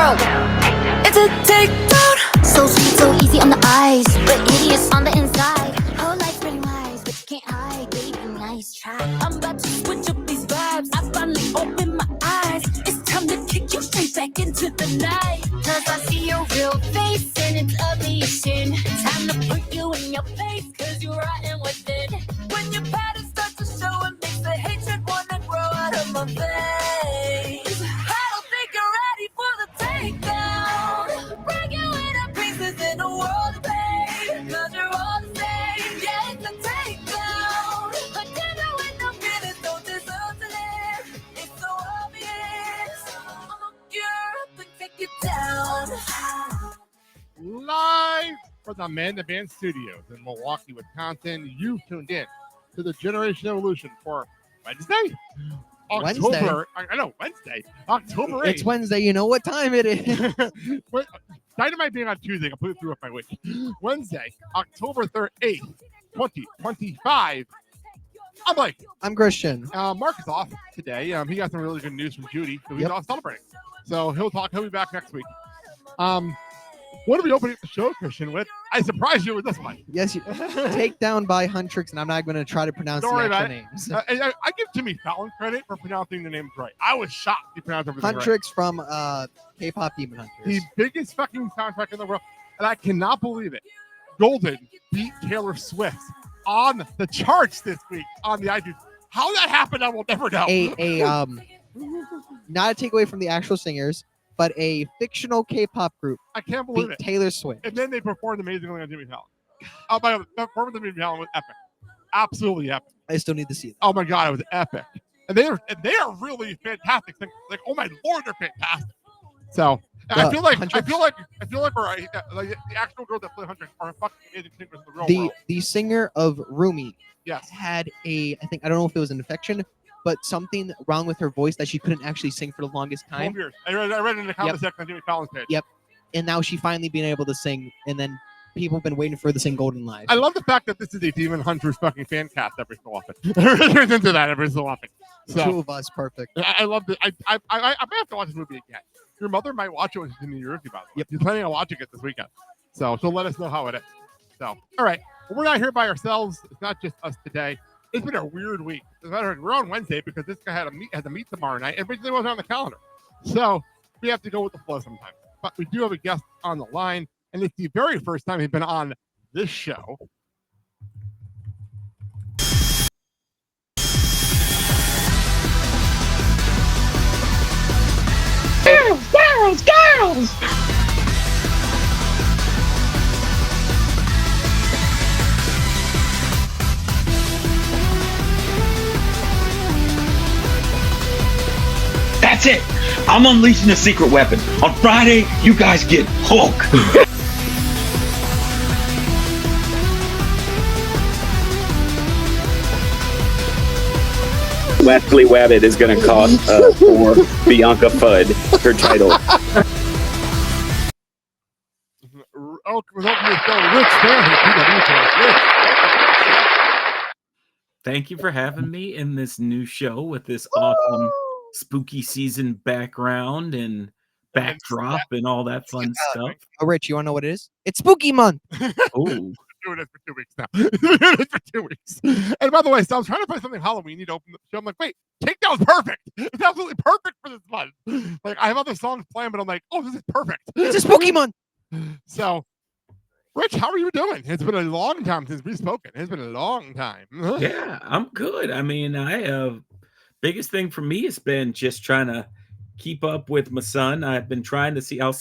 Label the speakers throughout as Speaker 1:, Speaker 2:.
Speaker 1: world. It's a takedown. So sweet, so easy on the eyes, but hideous on the inside. Whole life's pretty wise, but you can't hide, baby. Nice try. I'm about to switch up these vibes. I finally opened my eyes. It's time to kick you straight back into the night. Cause I see your real face and it's ugly as sin. Time to put you in your place, cause you're rotten with it. When your pattern starts to show, it makes the hatred wanna grow out of my face. I don't think you're ready for the takedown. Bring you in the pieces in the world of pain. Cause you're all the same, yeah, it's a takedown. I can't know with no feelings, don't deserve to live. It's so obvious. I'ma gear up and take you down.
Speaker 2: Live from the Man to Man Studios in Milwaukee, Wisconsin, you've tuned in to the Generation Evolution for Wednesday? October 8th.
Speaker 3: It's Wednesday. You know what time it is.
Speaker 2: Dynamite being on Tuesday, completely threw up my week. Wednesday, October 8th, 2025. I'm Mike.
Speaker 3: I'm Christian.
Speaker 2: Mark is off today. He got some really good news from Judy, so he's off celebrating. So he'll be back next week. What are we opening the show, Christian, with? I surprised you with this one.
Speaker 3: Yes, Takedown by Huntrix, and I'm not going to try to pronounce the actual names.
Speaker 2: I give Jimmy Fallon credit for pronouncing the names right. I was shocked he pronounced everything right.
Speaker 3: Huntrix from K-pop Demon Hunters.
Speaker 2: The biggest fucking soundtrack in the world, and I cannot believe it. Golden beat Taylor Swift on the charts this week on the iTunes. How that happened, I will never know.
Speaker 3: Not a takeaway from the actual singers, but a fictional K-pop group.
Speaker 2: I can't believe it.
Speaker 3: Taylor Swift.
Speaker 2: And then they performed amazingly on Jimmy Fallon. Oh my God, the performance of Jimmy Fallon was epic. Absolutely epic.
Speaker 3: I still need to see that.
Speaker 2: Oh my God, it was epic. And they are really fantastic. Like, oh my Lord, they're fantastic. So I feel like we're like the actual girls that play Huntrix are fucking amazing singers in the real world.
Speaker 3: The singer of Rumi
Speaker 2: yes.
Speaker 3: had I don't know if it was an infection, but something wrong with her voice that she couldn't actually sing for the longest time.
Speaker 2: 12 years. I read it in the comment section on Jimmy Fallon's page.
Speaker 3: Yep. And now she finally being able to sing, and then people have been waiting for her to sing Golden Live.
Speaker 2: I love the fact that this is a Demon Hunters fucking fan cast every so often. Turns into that every so often. So,
Speaker 3: two of us, perfect.
Speaker 2: I love it. I might have to watch this movie again. Your mother might watch it when she's in New Jersey, by the way.
Speaker 3: Yep.
Speaker 2: She's planning on watching it this weekend. So she'll let us know how it is. So, all right. Well, we're not here by ourselves. It's not just us today. It's been a weird week. As a matter of fact, we're on Wednesday because this guy has a meet tomorrow night. It originally wasn't on the calendar. So we have to go with the flow sometimes. But we do have a guest on the line, and it's the very first time he's been on this show.
Speaker 4: Girls! That's it. I'm unleashing a secret weapon. On Friday, you guys get Hulk.
Speaker 5: Leslie Webbit is going to cost for Bianca Fudd her title.
Speaker 2: Rich Fann.
Speaker 6: Thank you for having me in this new show with this awesome spooky season background and backdrop and all that fun stuff.
Speaker 3: Oh, Rich, you want to know what it is? It's Spooky Month.
Speaker 6: Oh.
Speaker 2: Doing it for 2 weeks now. Doing it for 2 weeks. And by the way, so I was trying to find something Halloween to open the show. I'm like, wait, Takedown's perfect. It's absolutely perfect for this month. Like, I have other songs playing, but I'm like, oh, this is perfect.
Speaker 3: It's a Spooky Month.
Speaker 2: So, Rich, how are you doing? It's been a long time since we've spoken. It's been a long time.
Speaker 6: Yeah, I'm good. I mean, biggest thing for me has been just trying to keep up with my son. I've been trying to see, I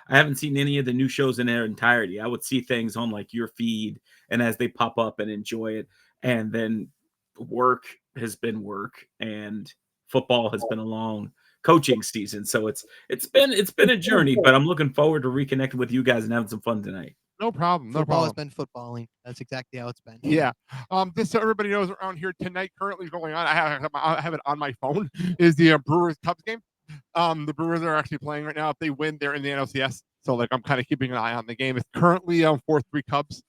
Speaker 6: haven't seen any of the new shows in their entirety. I would see things on like your feed and as they pop up and enjoy it. And then work has been work and football has been a long coaching season. So it's been a journey, but I'm looking forward to reconnecting with you guys and having some fun tonight.
Speaker 2: No problem.
Speaker 3: Football has been footballing. That's exactly how it's been.
Speaker 2: Yeah. Just so everybody knows, around here tonight, currently going on, I have it on my phone, is the Brewers Cubs game. The Brewers are actually playing right now. If they win, they're in the NLCS. So, like, I'm kind of keeping an eye on the game. It's currently 4-3 Cubs,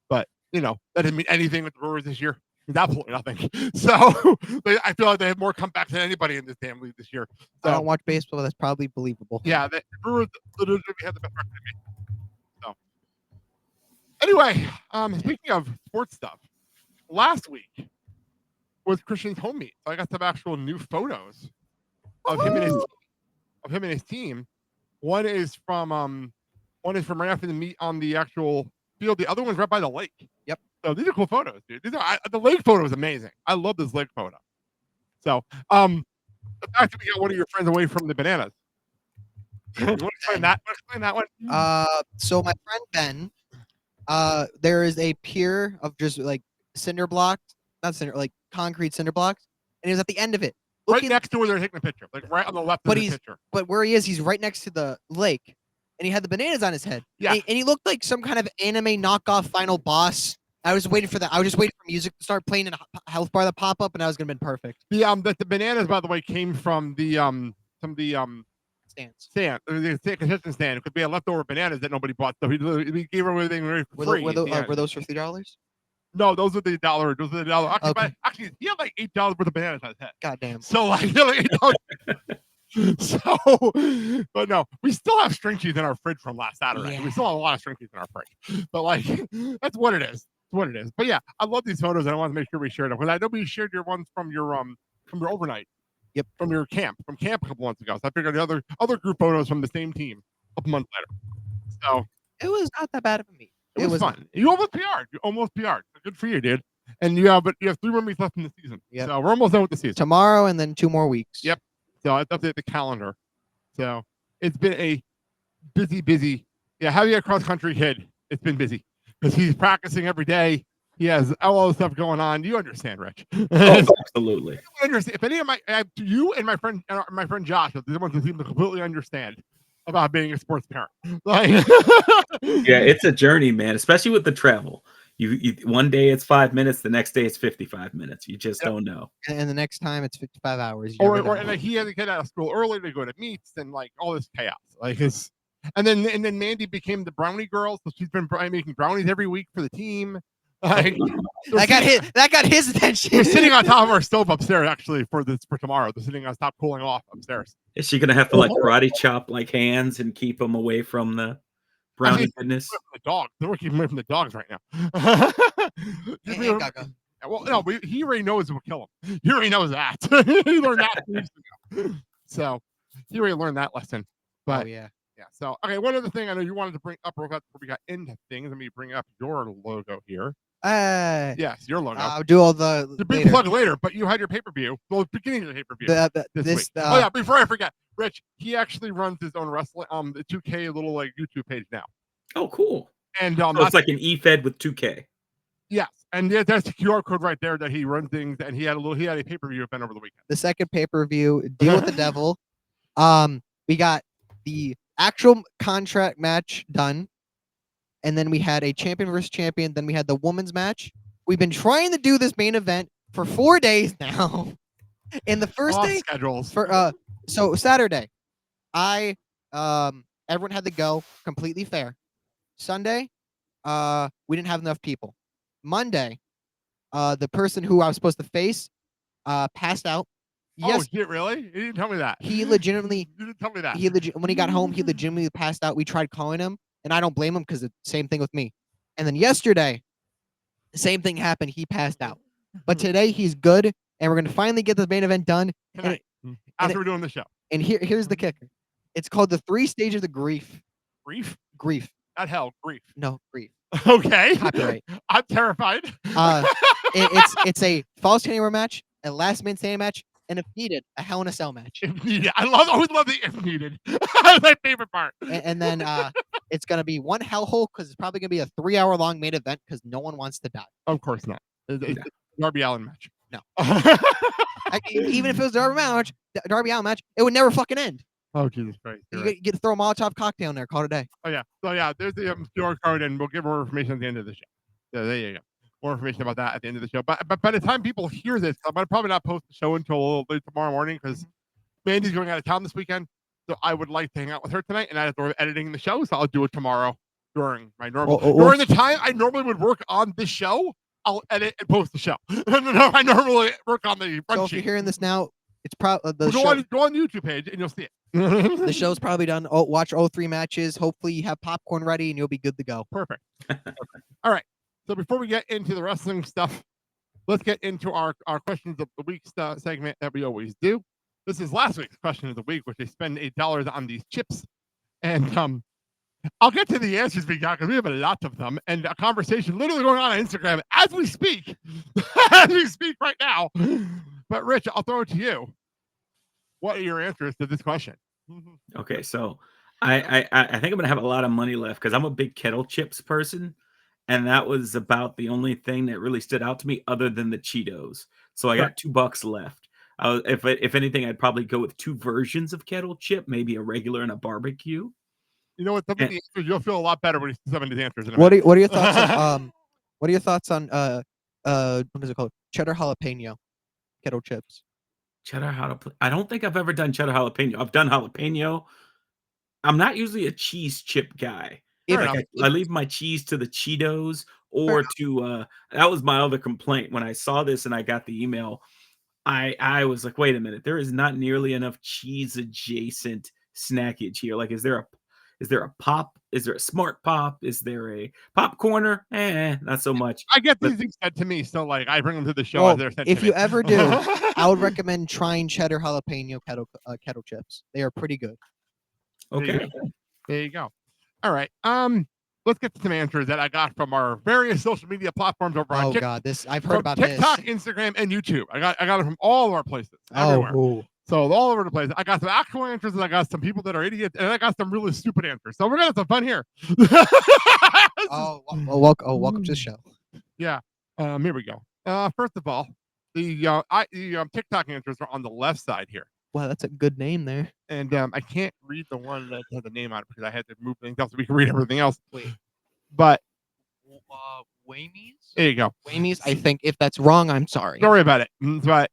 Speaker 2: but, that didn't mean anything with the Brewers this year. Absolutely nothing. So I feel like they have more comebacks than anybody in this damn league this year.
Speaker 3: I
Speaker 2: So
Speaker 3: don't watch baseball. That's probably believable.
Speaker 2: yeah, the Brewers literally had the best record in me. So anyway, speaking of sports stuff, last week was Christian's home meet. So I got some actual new photos of him and his team. One is from right after the meet on the actual field. The other one's right by the lake.
Speaker 3: Yep.
Speaker 2: So these are cool photos, dude. The lake photo is amazing. I love this lake photo. So the fact that we got one of your friends away from the bananas. You want to explain that? Explain that one?
Speaker 3: So my friend Ben, there is a pier of just like cinder blocks, not cinder, like concrete cinder blocks, and he was at the end of it.
Speaker 2: Right next to where they're taking a picture, like right on the left of the picture.
Speaker 3: But where he is, he's right next to the lake, and he had the bananas on his head.
Speaker 2: Yeah.
Speaker 3: And he looked like some kind of anime knockoff final boss. I was waiting for that. I was just waiting for music to start playing and a health bar to pop up, and that was gonna be perfect.
Speaker 2: The bananas, by the way, came from the
Speaker 3: Stands.
Speaker 2: stand, the concession stand. It could be a leftover bananas that nobody bought, so he gave everything for free.
Speaker 3: Were those for $3?
Speaker 2: No, those are the $1. Those are the $1. Actually,
Speaker 3: Okay.
Speaker 2: actually, he had like $8 worth of bananas on his head.
Speaker 3: Goddamn.
Speaker 2: So like, he had like $8. So, but no, we still have string cheese in our fridge from last Saturday.
Speaker 3: Yeah.
Speaker 2: We still have a lot of string cheese in our fridge. But like, that's what it is. It's what it is. But yeah, I love these photos, and I want to make sure we shared them because I know we shared your ones from your overnight.
Speaker 3: Yep.
Speaker 2: From your camp a couple months ago. So I figured the other group photos from the same team a couple months later. So
Speaker 3: it was not that bad of a meet.
Speaker 2: it was fun. You almost PR'd. You almost PR'd. Good for you, dude. And you have 3 more weeks left in the season.
Speaker 3: Yep.
Speaker 2: So we're almost done with the season.
Speaker 3: Tomorrow and then 2 more weeks.
Speaker 2: Yep. So I update the calendar. So it's been a busy. Yeah, having a cross country kid, it's been busy because he's practicing every day. He has all the stuff going on. You understand, Rich?
Speaker 6: Oh, absolutely.
Speaker 2: You understand. If any of you and my friend Josh are the ones who seem to completely understand about being a sports parent. Like,
Speaker 6: yeah, it's a journey, man. Especially with the travel. You one day it's 5 minutes, the next day it's 55 minutes. You just don't know.
Speaker 3: And the next time it's 55 hours.
Speaker 2: And like, he had to get out of school early to go to meets and like all this chaos. Like and then Mandy became the brownie girl, so she's been making brownies every week for the team. Like,
Speaker 3: that got his attention.
Speaker 2: We're sitting on top of our stove upstairs actually for tomorrow. They're sitting on top cooling off upstairs.
Speaker 6: Is she gonna have to like karate chop like hands and keep them away from the brownie goodness?
Speaker 2: The dogs. They're keeping away from the dogs right now. Well, no, he already knows it will kill him. He already knows that. He learned that 2 weeks ago. So he already learned that lesson. But
Speaker 3: yeah.
Speaker 2: So okay, one other thing I know you wanted to bring up before we got into things. Let me bring up your logo here. Yes, your logo.
Speaker 3: I'll do all the
Speaker 2: big plug later, but you had your pay-per-view. Well, beginning of the pay-per-view. This week. Oh yeah, before I forget, Rich, he actually runs his own wrestling the 2K little like YouTube page now.
Speaker 6: Oh, cool.
Speaker 2: And
Speaker 6: so it's like an eFed with 2K.
Speaker 2: Yes, and that's the QR code right there that he runs things, and he had a pay-per-view event over the weekend.
Speaker 3: The second pay-per-view, Deal with the Devil. We got the actual contract match done, and then we had a champion versus champion. Then we had the women's match. We've been trying to do this main event for 4 days now. And the first day
Speaker 2: schedules
Speaker 3: for so Saturday, everyone had to go, completely fair. Sunday, we didn't have enough people. Monday, the person who I was supposed to face passed out.
Speaker 2: Yes. Oh, shit, really? You didn't tell me that.
Speaker 3: He legitimately.
Speaker 2: You didn't tell me that.
Speaker 3: When he got home, he legitimately passed out. We tried calling him, and I don't blame him because it's the same thing with me. And then yesterday, the same thing happened. He passed out. But today, he's good, and we're going to finally get the main event done.
Speaker 2: After we're doing the show.
Speaker 3: And here's the kicker. It's called the 3 stages of grief.
Speaker 2: Grief?
Speaker 3: Grief.
Speaker 2: Not hell, grief.
Speaker 3: No, grief.
Speaker 2: Okay.
Speaker 3: Copyright.
Speaker 2: I'm terrified.
Speaker 3: It's a false anywhere match, a last man standing match, and if needed, a Hell in a Cell match.
Speaker 2: If needed. Always love the if needed. That's my favorite part.
Speaker 3: And then it's going to be one hellhole because it's probably going to be a 3-hour-long main event because no one wants to die.
Speaker 2: Of course not. It's a Darby Allin match.
Speaker 3: No. Even if it was a Darby Allin match, it would never fucking end.
Speaker 2: Oh, Jesus Christ.
Speaker 3: You get to throw a Molotov cocktail in there, call it a day.
Speaker 2: Oh, yeah. So, yeah, there's the QR code, and we'll give more information at the end of the show. So, there you go. More information about that at the end of the show. But by the time people hear this, I'm going to probably not post the show until a little late tomorrow morning because Mandy's going out of town this weekend. So, I would like to hang out with her tonight, and I have to editing the show, so I'll do it tomorrow during my normal. During the time I normally would work on this show, I'll edit and post the show. I normally work on the front
Speaker 3: So if
Speaker 2: sheet.
Speaker 3: you're hearing this now, it's probably the
Speaker 2: Go
Speaker 3: show.
Speaker 2: on the YouTube page and you'll see it.
Speaker 3: The show's probably done. Oh, watch all 3 matches. Hopefully, you have popcorn ready and you'll be good to go.
Speaker 2: Perfect. All right. So before we get into the wrestling stuff, let's get into our questions of the week segment that we always do. This is last week's question of the week, which they spend $8 on these chips. And I'll get to the answers we got because we have a lot of them, and a conversation literally going on Instagram as we speak, as we speak right now. But Rich, I'll throw it to you. What are your answers to this question?
Speaker 6: Okay, so I think I'm gonna have a lot of money left because I'm a big kettle chips person, and that was about the only thing that really stood out to me other than the Cheetos. So I got $2 left. If anything, I'd probably go with 2 versions of kettle chip, maybe a regular and a barbecue.
Speaker 2: You know what? Some of the answers, you'll feel a lot better when you see some of these answers.
Speaker 3: What are your thoughts on what are your thoughts on what is it called? Cheddar jalapeno kettle chips.
Speaker 6: Cheddar jalapeno. I don't think I've ever done cheddar jalapeno. I've done jalapeno. I'm not usually a cheese chip guy. I leave my cheese to the Cheetos or to that was my other complaint when I saw this and I got the email. I was like, wait a minute, there is not nearly enough cheese adjacent snackage here. Like, is there a pop? Is there a smart pop? Is there a popcorner? Not so much.
Speaker 2: I get these things sent to me, so like I bring them to the show.
Speaker 3: Well,
Speaker 2: they're sent
Speaker 3: if
Speaker 2: to
Speaker 3: you
Speaker 2: me.
Speaker 3: ever do, I would recommend trying cheddar jalapeno kettle chips. They are pretty good.
Speaker 6: Okay.
Speaker 2: There you go. All right. Let's get to some answers that I got from our various social media platforms over on
Speaker 3: I've heard about
Speaker 2: TikTok,
Speaker 3: this.
Speaker 2: Instagram, and YouTube. I got it from all of our places, everywhere.
Speaker 3: Oh,
Speaker 2: so all over the place. I got some actual answers, and I got some people that are idiots, and I got some really stupid answers. So we're gonna have some fun here.
Speaker 3: welcome to the show.
Speaker 2: Yeah. Here we go. First of all, the TikTok answers are on the left side here.
Speaker 3: Wow, that's a good name there.
Speaker 2: And I can't read the one that has the name on it because I had to move things up so we can read everything else.
Speaker 3: Wait.
Speaker 2: But
Speaker 3: Waymies?
Speaker 2: there you go.
Speaker 3: Waymies, I think if that's wrong, I'm sorry.
Speaker 2: Sorry about it. But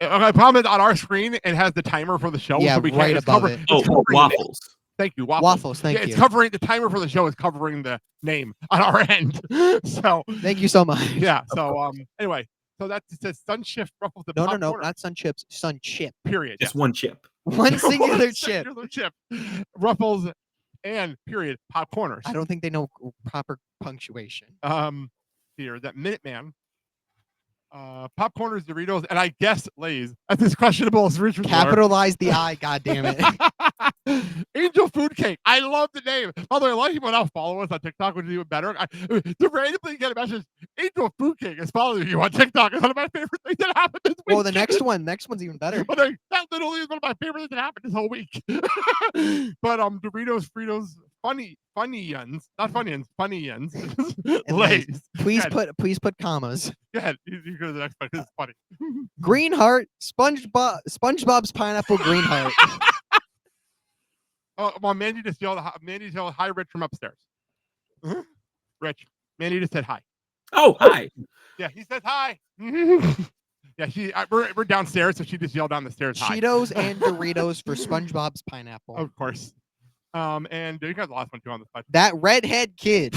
Speaker 2: my problem is on our screen, it has the timer for the show.
Speaker 3: Yeah,
Speaker 2: so we
Speaker 3: right
Speaker 2: can't,
Speaker 3: above it.
Speaker 6: Waffles.
Speaker 2: Thank you, Waffles.
Speaker 3: Waffles, thank you.
Speaker 2: It's covering the timer for the show is covering the name on our end. So
Speaker 3: thank you so much.
Speaker 2: yeah. So anyway, so that says Sun Shift Ruffles the
Speaker 3: No,
Speaker 2: popcorn,
Speaker 3: not Sun Chips, Sun Chip.
Speaker 2: period.
Speaker 6: Just one chip.
Speaker 3: One singular chip.
Speaker 2: Singular chip. Ruffles and period popcorners.
Speaker 3: I don't think they know proper punctuation.
Speaker 2: Here that Minuteman, popcorners, Doritos, and I guess Lay's. That's as questionable as Richard.
Speaker 3: Capitalize the I, God damn it.
Speaker 2: Angel Food Cake. I love the name. By the way, a lot of people now follow us on TikTok, which is even better. To randomly get a message, Angel Food Cake is following you on TikTok. It's one of my favorite things that happened this week.
Speaker 3: Well, the next one's even better.
Speaker 2: But that literally is one of my favorite things that happened this whole week. But Doritos, Fritos, Funyuns, not Funyuns, Funyuns, Lay's.
Speaker 3: Please put commas.
Speaker 2: Go ahead. You go to the next one. This is funny.
Speaker 3: Green Heart, SpongeBob's Pineapple Green Heart.
Speaker 2: Oh, well, Mandy just yelled, hi, Rich from upstairs. Rich, Mandy just said hi.
Speaker 6: Oh, hi.
Speaker 2: Yeah, he says hi. Yeah, we're downstairs, so she just yelled down the stairs. Hi.
Speaker 3: Cheetos and Doritos for SpongeBob's Pineapple.
Speaker 2: Of course. And you got the last one too on the side.
Speaker 3: That redhead kid.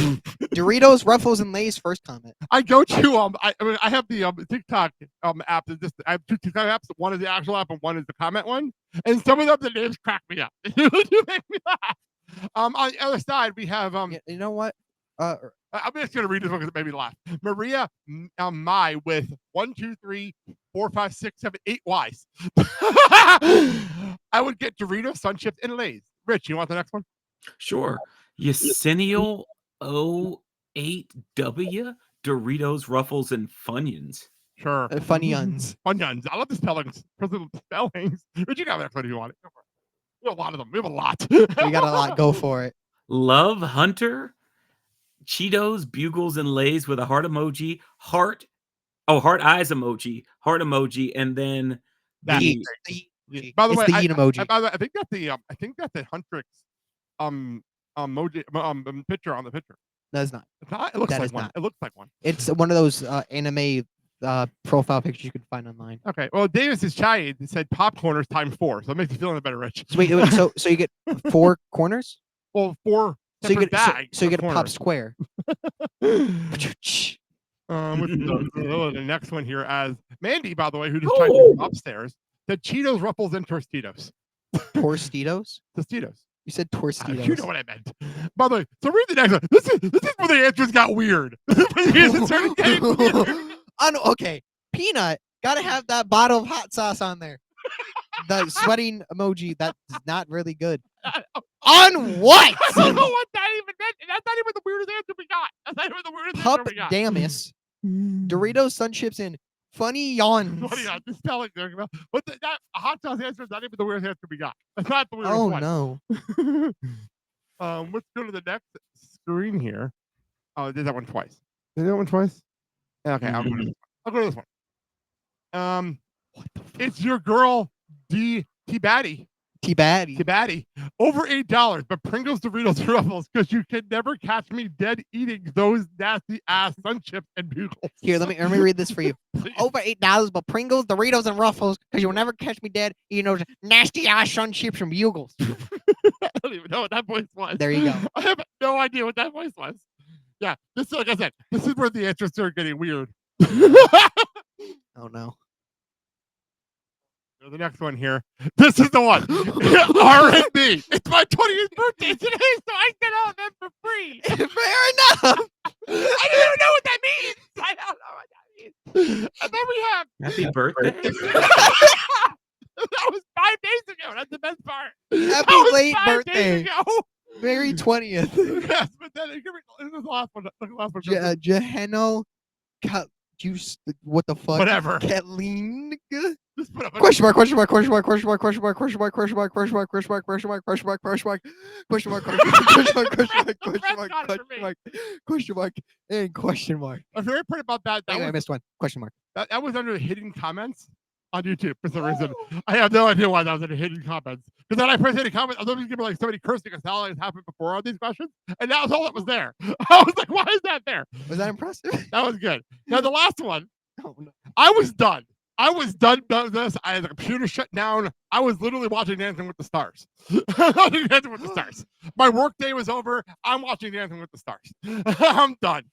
Speaker 3: Doritos, Ruffles, and Lay's first comment.
Speaker 2: I go to I have the TikTok app. I have 2 TikTok apps. One is the actual app, and one is the comment one. And some of them, the names crack me up. They do make me laugh. On the other side, we have
Speaker 3: You know what?
Speaker 2: I'm just gonna read this one because it made me laugh. Maria Mai with 1, 2, 3, 4, 5, 6, 7, 8 Y's. I would get Doritos, Sun Chips, and Lay's. Rich, you want the next one?
Speaker 6: Sure. Yesenial 08W, Doritos, Ruffles, and Funyuns.
Speaker 2: Sure.
Speaker 3: Funyuns.
Speaker 2: Funyuns. I love the spellings. Spellings. Rich, you got the next one if you want it. Go for it. We have a lot of them. We have a lot.
Speaker 3: We got a lot. Go for it.
Speaker 6: Love Hunter, Cheetos, Bugles, and Lay's with a heart emoji, heart eyes emoji, heart emoji, and then
Speaker 2: By the
Speaker 3: It's
Speaker 2: way,
Speaker 3: the eat emoji.
Speaker 2: by the way, I think that's the Huntrix emoji picture on the picture.
Speaker 3: That's not.
Speaker 2: It's not. It looks
Speaker 3: That
Speaker 2: like
Speaker 3: is
Speaker 2: one.
Speaker 3: not.
Speaker 2: It looks like one.
Speaker 3: It's one of those anime profile pictures you can find online.
Speaker 2: Okay. Well, Davis's chai said popcorners times 4, so it makes you feel a better, Rich.
Speaker 3: So wait, so you get 4 corners?
Speaker 2: Well, 4
Speaker 3: So you
Speaker 2: separate
Speaker 3: get
Speaker 2: bags.
Speaker 3: so you
Speaker 2: of
Speaker 3: get a pop
Speaker 2: corners.
Speaker 3: square.
Speaker 2: What's the next one here? As Mandy, by the way, who just tried to come upstairs, said Cheetos, Ruffles, and Tostitos.
Speaker 3: Torstitos?
Speaker 2: Tostitos.
Speaker 3: You said Torstitos.
Speaker 2: You know what I meant. By the way, so read the next one. This is where the answers got weird. It started getting weird.
Speaker 3: Okay, Peanut, gotta have that bottle of hot sauce on there. The sweating emoji, that's not really good. On what?
Speaker 2: I don't know what that even meant. That's not even the weirdest answer we got. That's not even the weirdest
Speaker 3: Pup
Speaker 2: answer we got.
Speaker 3: Damus, Doritos, Sun Chips, and Funny Yawns.
Speaker 2: Funny Yawns. Just spelling there. But that hot sauce answer is not even the weirdest answer we got. That's not the weirdest one.
Speaker 3: No.
Speaker 2: Let's go to the next screen here. Oh, I did that one twice. Did that one twice? Okay, I'll go to this one. I'll go to this one. It's your girl T-Batty. T-Batty. Over $8, but Pringles, Doritos, and Ruffles, because you can never catch me dead eating those nasty ass Sun Chips and Bugles.
Speaker 3: Here, let me read this for you. Over $8, but Pringles, Doritos, and Ruffles, because you'll never catch me dead eating those nasty ass Sun Chips and Bugles.
Speaker 2: I don't even know what that voice was.
Speaker 3: There you go.
Speaker 2: I have no idea what that voice was. Yeah, this like I said, this is where the answers start getting weird.
Speaker 3: Oh no.
Speaker 2: The next one here. This is the one. R&B. It's my 20th birthday today, so I get out of them for free.
Speaker 3: Fair enough.
Speaker 2: I don't even know what that means. I don't know what that means. And then we have
Speaker 6: Happy birthday.
Speaker 2: That was 5 days ago. That's the best part.
Speaker 3: Happy late
Speaker 2: 5 days
Speaker 3: birthday.
Speaker 2: ago.
Speaker 3: Merry 20th.
Speaker 2: Yes, but then this is the last one. Look at the last one.
Speaker 3: Jeheno Juice. What the fuck?
Speaker 2: Whatever.
Speaker 3: Kathleen.
Speaker 2: Just put up a
Speaker 3: Question mark, question mark, question mark, question mark, question mark, question mark, question mark, question mark, question mark, question mark, question mark, question mark, question mark, question mark, question mark, question mark, and question mark.
Speaker 2: I'm very proud about that.
Speaker 3: I missed one. Question mark.
Speaker 2: That was under the hidden comments on YouTube for some reason. I have no idea why that was under hidden comments. Because then I pressed hidden comments, I was going to give like somebody cursing because how has happened before on these questions, and that was all that was there. I was like, why is that there?
Speaker 3: Was that impressive?
Speaker 2: That was good. Now the last one,
Speaker 3: Oh, no.
Speaker 2: I was done. I was done with this. I had the computer shut down. I was literally watching Dancing with the Stars. Dancing with the Stars. My work day was over. I'm watching Dancing with the Stars. I'm done.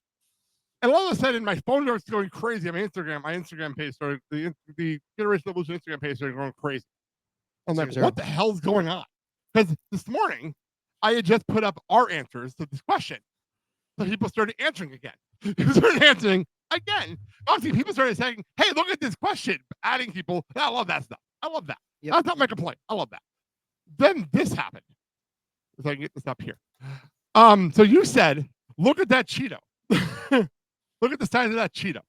Speaker 2: And all of a sudden, my phone starts going crazy. My Instagram page started, the Generation Evolution Instagram page started going crazy. I'm like, what the hell's going on? Because this morning, I had just put up our answers to this question. So people started answering again. People started answering again. Obviously, people started saying, hey, look at this question. Adding people. I love that stuff. I love that. Yep. That's not my complaint. I love that. Then this happened. If I can get this up here. So you said, look at that Cheeto. Look at the size of that Cheeto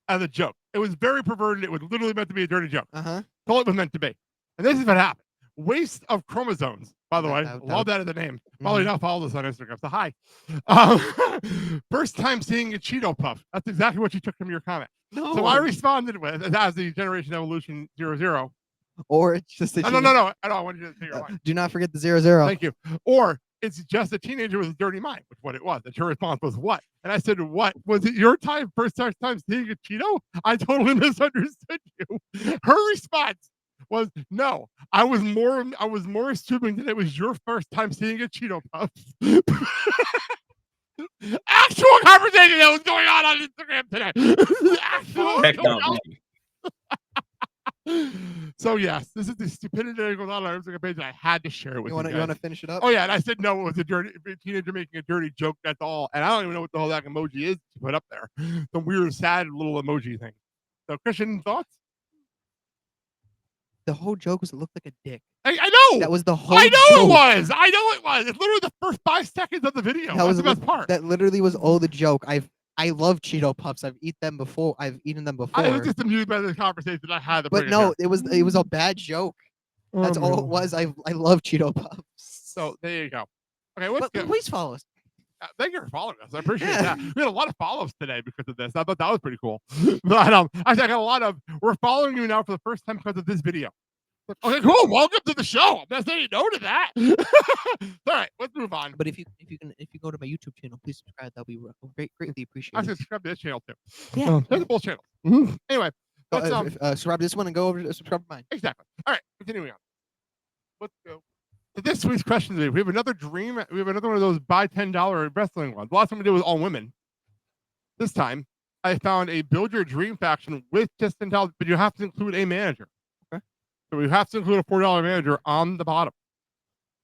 Speaker 2: as a joke. It was very perverted. It was literally meant to be a dirty joke. That's all it was meant to be. And this is what happened. Waste of chromosomes, by the way. Love that as a name. Probably now follow us on Instagram. So hi. First time seeing a Cheeto puff. That's exactly what you took from your comment. No. So I responded with, as the Generation Evolution 00.
Speaker 3: Or it's just a
Speaker 2: No. I want you to say your line.
Speaker 3: Do not forget the 00.
Speaker 2: Thank you. Or it's just a teenager with a dirty mind, which what it was. And her response was what? And I said, what? Was it your first time seeing a Cheeto? I totally misunderstood you. Her response was no. I was more assuming that it was your first time seeing a Cheeto puff. Actual conversation that was going on Instagram today. Actual. So yes, this is the stupidity that goes on our Instagram page, and I had to share it with you. You
Speaker 3: want to finish it up?
Speaker 2: Oh yeah, and I said no, it was a teenager making a dirty joke. That's all, and I don't even know what the hell that emoji is to put up there. Some weird, sad little emoji thing. So, Cristian, thoughts?
Speaker 3: The whole joke was it looked like a dick.
Speaker 2: I know.
Speaker 3: That was the whole.
Speaker 2: I know
Speaker 3: joke.
Speaker 2: it was. I know it was. It's literally the first 5 seconds of the video. That was the best part.
Speaker 3: That literally was all the joke. I love Cheeto Puffs. I've eaten them before. I was
Speaker 2: just amused by the conversation I had.
Speaker 3: But no, it was a bad joke. That's all it was. I love Cheeto Puffs.
Speaker 2: So there you go. Okay, let's go.
Speaker 3: Please follow us.
Speaker 2: Thank you for following us. I appreciate that. We had a lot of follows today because of this. I thought that was pretty cool. But I got a lot of. We're following you now for the first time because of this video. Okay, cool. Welcome to the show. I'm not saying no to that. All right, let's move on.
Speaker 3: But if you go to my YouTube channel, please subscribe. That'll be greatly appreciated.
Speaker 2: I subscribe to this channel too.
Speaker 3: Yeah,
Speaker 2: there's both channels. Anyway, let's
Speaker 3: subscribe to this one and go over to subscribe to mine.
Speaker 2: Exactly. All right, continuing on. Let's go. This week's question today. We have another dream. We have another one of those buy $10 wrestling ones. The last one we did was all women. This time, I found a Build Your Dream faction with just $10, but you have to include a manager.
Speaker 3: Okay.
Speaker 2: So we have to include a $4 manager on the bottom.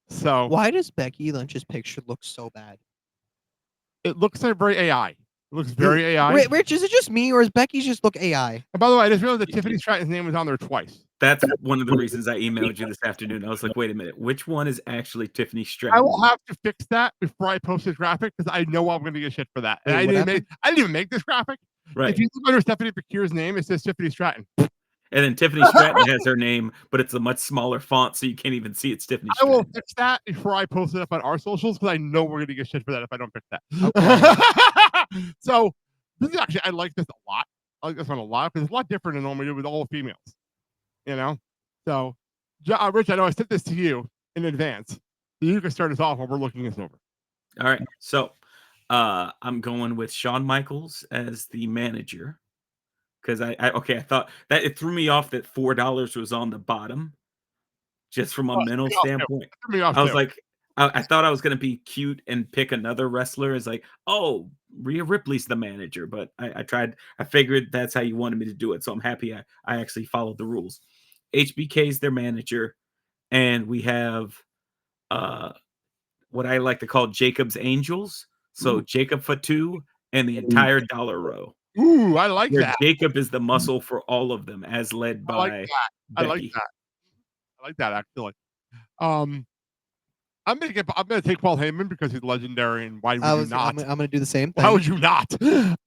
Speaker 2: So
Speaker 3: Why does Becky Lynch's picture look so bad?
Speaker 2: it looks like very AI. It looks very AI.
Speaker 3: Rich, is it just me or is Becky's just look AI?
Speaker 2: And by the way, I just realized that Tiffany Stratton's name was on there twice.
Speaker 6: That's one of the reasons I emailed you this afternoon. I was like, wait a minute, which one is actually Tiffany
Speaker 2: I
Speaker 6: Stratton?
Speaker 2: will have to fix that before I post this graphic because I know I'm going to get shit for that. And
Speaker 3: Wait,
Speaker 2: I didn't even make this graphic.
Speaker 6: Right.
Speaker 2: If you look under Stephanie Fakir's name, it says Tiffany Stratton.
Speaker 6: And then Tiffany Stratton has her name, but it's a much smaller font, so you can't even see it's Tiffany
Speaker 2: I
Speaker 6: Stratton.
Speaker 2: will fix that before I post it up on our socials because I know we're going to get shit for that if I don't fix that.
Speaker 3: Okay.
Speaker 2: So this is actually, I like this a lot. I like this one a lot because it's a lot different than normally do with all females. You know? So, Rich, I know I sent this to you in advance. So you can start us off while we're looking this over.
Speaker 6: All right. So I'm going with Shawn Michaels as the manager. Because I thought that it threw me off that $4 was on the bottom, just from a mental standpoint. I was like, I thought I was going to be cute and pick another wrestler. It's like, oh, Rhea Ripley's the manager, but I figured that's how you wanted me to do it. So I'm happy I actually followed the rules. HBK's their manager, and we have what I like to call Jacob's Angels. So Jacob Fatu and the entire Dollar Row.
Speaker 2: Ooh, I like
Speaker 6: Where
Speaker 2: that.
Speaker 6: Jacob is the muscle for all of them, as led by
Speaker 2: I like
Speaker 6: Becky.
Speaker 2: that. I like that actually. I'm gonna take Paul Heyman because he's legendary, and why would you not?
Speaker 3: I'm gonna do the same thing.
Speaker 2: Why would you not?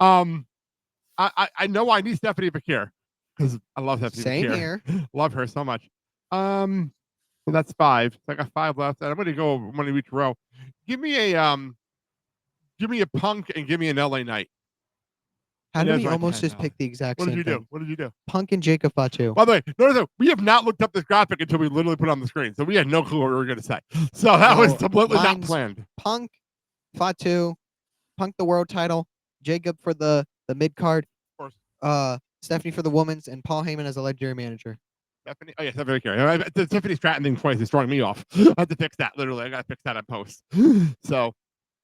Speaker 2: I know I need Stephanie Fakir because I love Stephanie
Speaker 3: Same
Speaker 2: Fakir.
Speaker 3: here.
Speaker 2: Love her so much. So that's 5. So I got 5 left, and I'm gonna go one in each row. Give me a Punk and give me an LA Knight.
Speaker 3: How
Speaker 2: And
Speaker 3: did
Speaker 2: that's
Speaker 3: we
Speaker 2: my
Speaker 3: almost
Speaker 2: 10
Speaker 3: just pick the exact
Speaker 2: What
Speaker 3: same
Speaker 2: did you
Speaker 3: thing?
Speaker 2: do? What did you do?
Speaker 3: Punk and Jacob Fatu.
Speaker 2: By the way, no, we have not looked up this graphic until we literally put it on the screen, so we had no clue what we were going to say. So that was completely not
Speaker 3: mine's
Speaker 2: planned.
Speaker 3: Punk, Fatu, Punk the world title, Jacob for the mid card,
Speaker 2: Of course.
Speaker 3: Stephanie for the women's, and Paul Heyman as a legendary manager.
Speaker 2: Stephanie, oh yeah, Stephanie Fakir. The Tiffany Stratton thing twice is throwing me off. I have to fix that. Literally, I got to fix that on post. So,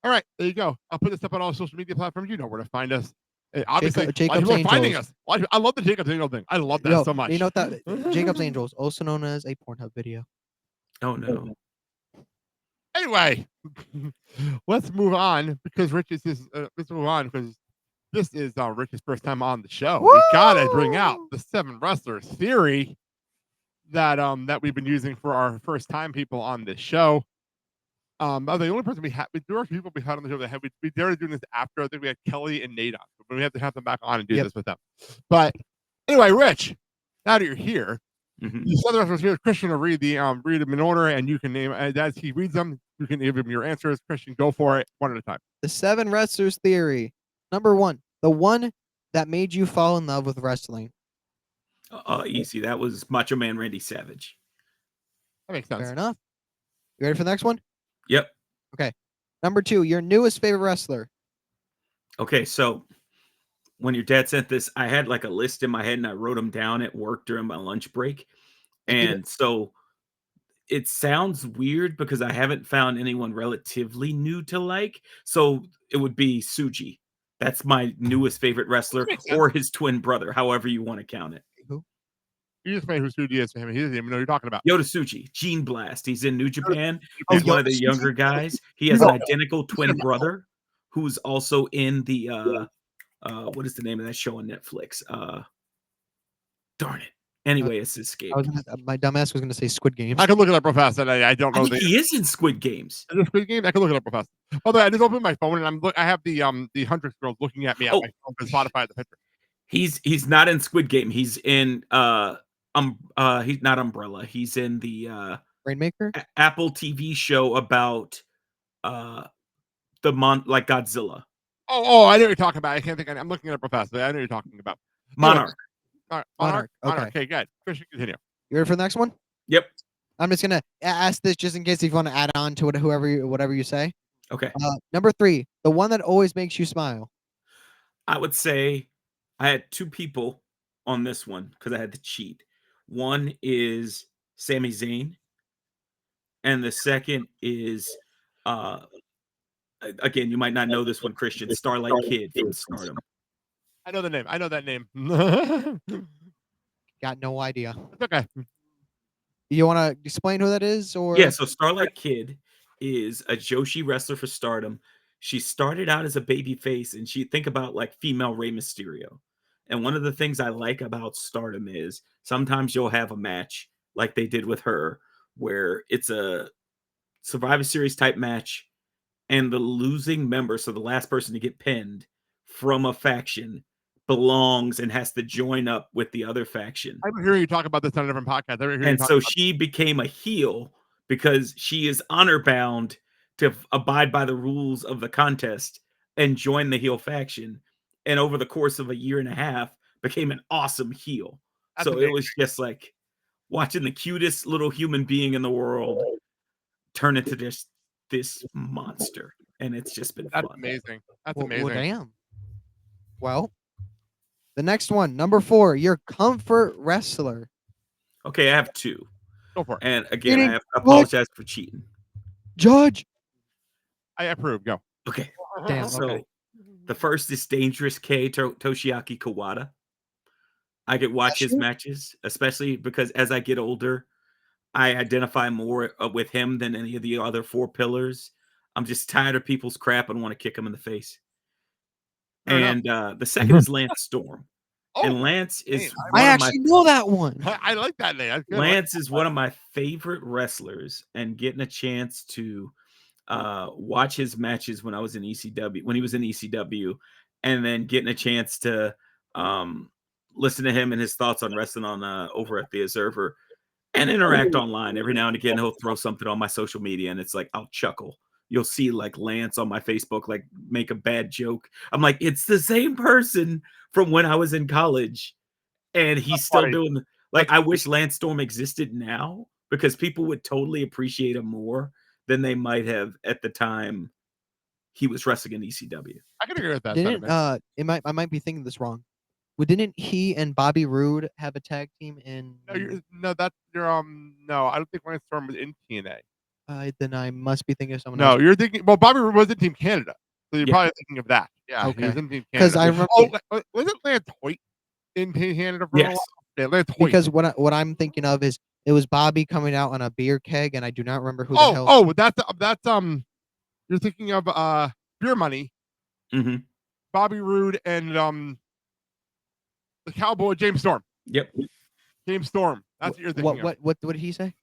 Speaker 2: all right, there you go. I'll put this up on all social media platforms. You know where to find us. Obviously,
Speaker 3: Jacob's
Speaker 2: people are finding
Speaker 3: Angels.
Speaker 2: us. I love the Jacob's Angel thing. I love that so much.
Speaker 3: You know that Jacob's Angels, also known as a Pornhub video.
Speaker 6: Oh no.
Speaker 2: Anyway, let's move on because let's move on because this is Rich's first time on the show.
Speaker 3: Woo!
Speaker 2: We gotta bring out the 7 wrestlers theory that we've been using for our first time people on this show. The only person there are people we had on the show that we started doing this after. I think we had Kelly and Nate on, but we have to have them back on and do this with them. But anyway, Rich, now that you're here, the Southern wrestlers here. Cristian will read them in order, and you can name as he reads them. You can give him your answers. Cristian, go for it, one at a time.
Speaker 3: The 7 wrestlers theory. Number 1, the one that made you fall in love with wrestling.
Speaker 6: Easy. That was Macho Man Randy Savage.
Speaker 2: That makes sense.
Speaker 3: Fair enough. You ready for the next one?
Speaker 6: Yep.
Speaker 3: Okay. Number 2, your newest favorite wrestler.
Speaker 6: Okay, so when your dad sent this, I had like a list in my head and I wrote them down at work during my lunch break. And so it sounds weird because I haven't found anyone relatively new to like. So it would be Tsuji. That's my newest favorite wrestler, or his twin brother, however you want to count it.
Speaker 3: Who?
Speaker 2: You just made who Tsuji is for him. He doesn't even know who you're talking about.
Speaker 6: Yota Tsuji, Gene Blast. He's in New Japan. He's one of the younger guys. He has an identical twin brother who's also in the what is the name of that show on Netflix? Darn it. Anyway, it's escaped.
Speaker 3: My dumbass was going to say Squid Game.
Speaker 2: I can look it up real fast. And I don't know.
Speaker 6: He is in Squid Games.
Speaker 2: Is it Squid Game? I can look it up real fast. Although I just opened my phone and I have the Huntress girls looking at me at my phone because Spotify the picture.
Speaker 6: He's not in Squid Game. He's in he's not Umbrella. He's in the
Speaker 3: Rainmaker?
Speaker 6: Apple TV show about like Godzilla.
Speaker 2: Oh, I know what you're talking about. I can't think. I'm looking it up real fast. But I know what you're talking about.
Speaker 6: Monarch.
Speaker 2: Monarch.
Speaker 3: Okay.
Speaker 2: Okay, good. Cristian, continue.
Speaker 3: You ready for the next one?
Speaker 6: Yep.
Speaker 3: I'm just gonna ask this just in case if you want to add on to it, whatever you say.
Speaker 6: Okay.
Speaker 3: Number 3, the one that always makes you smile.
Speaker 6: I would say I had 2 people on this one because I had to cheat. One is Sami Zayn, and the second is again, you might not know this one, Cristian, Starlight Kid from Stardom.
Speaker 2: I know the name. I know that name.
Speaker 3: Got no idea.
Speaker 2: It's okay.
Speaker 3: You want to explain who that is, or
Speaker 6: Yeah, so Starlight Kid is a Joshi wrestler for Stardom. She started out as a baby face, and she think about like female Rey Mysterio. And one of the things I like about Stardom is sometimes you'll have a match like they did with her, where it's a Survivor Series type match, and the losing member, so the last person to get pinned from a faction, belongs and has to join up with the other faction.
Speaker 2: I've been hearing you talk about this on a different podcast. I've been hearing you
Speaker 6: And
Speaker 2: talk
Speaker 6: so
Speaker 2: about
Speaker 6: she became a heel because she is honor bound to abide by the rules of the contest and join the heel faction. And over the course of a year and a half, became an awesome heel.
Speaker 2: That's
Speaker 6: So it
Speaker 2: amazing.
Speaker 6: was just like watching the cutest little human being in the world turn into this monster. And it's just been
Speaker 2: That's
Speaker 6: fun.
Speaker 2: amazing. That's
Speaker 3: well,
Speaker 2: amazing.
Speaker 3: damn. Well, the next one, number 4, your comfort wrestler.
Speaker 6: Okay, I have 2.
Speaker 2: Go for it.
Speaker 6: And again, I
Speaker 3: Kidding.
Speaker 6: have to apologize for cheating.
Speaker 3: Judge.
Speaker 2: I approve. Go.
Speaker 6: Okay.
Speaker 3: Damn.
Speaker 6: So
Speaker 3: Okay.
Speaker 6: the first is Dangerous K Toshiaki Kawada. I could watch his matches, especially because as I get older, I identify more with him than any of the other 4 pillars. I'm just tired of people's crap and want to kick them in the face.
Speaker 2: Fair enough.
Speaker 6: And the second is Lance Storm.
Speaker 2: Oh,
Speaker 6: And Lance is
Speaker 2: man,
Speaker 6: one
Speaker 3: I
Speaker 6: of
Speaker 3: actually know that one.
Speaker 2: I like that name. That's good.
Speaker 6: Lance is one of my favorite wrestlers, and getting a chance to watch his matches when I was in ECW, when he was in ECW, and then getting a chance to listen to him and his thoughts on wrestling on over at the Observer and interact online. Every now and again, he'll throw something on my social media, and it's like I'll chuckle. You'll see like Lance on my Facebook, like make a bad joke. I'm like, it's the same person from when I was in college, and he's still
Speaker 2: funny.
Speaker 6: doing. Like, I wish Lance Storm existed now because people would totally appreciate him more than they might have at the time he was wrestling in ECW.
Speaker 2: I can agree with that.
Speaker 3: Didn't
Speaker 2: sentiment.
Speaker 3: I might be thinking this wrong. Well, didn't he and Bobby Roode have a tag team in?
Speaker 2: No, that's your no. I don't think Lance Storm was in TNA.
Speaker 3: Then I must be thinking of someone
Speaker 2: No,
Speaker 3: else.
Speaker 2: you're thinking. Well, Bobby Roode was in Team Canada, so you're
Speaker 6: Yeah.
Speaker 2: probably thinking of that. Yeah, he
Speaker 3: Okay.
Speaker 2: was in Team
Speaker 3: Because
Speaker 2: Canada.
Speaker 3: I remember
Speaker 2: wasn't Lance Hoyt in Team Canada for a
Speaker 6: Yes.
Speaker 2: while? Yeah, Lance Hoyt.
Speaker 3: because what I'm thinking of is it was Bobby coming out on a beer keg, and I do not remember who the hell.
Speaker 2: Oh, that's you're thinking of Beer Money,
Speaker 6: Mm-hmm.
Speaker 2: Bobby Roode, and the Cowboy James Storm.
Speaker 6: Yep.
Speaker 2: James Storm. That's what you're thinking of.
Speaker 3: What did he say?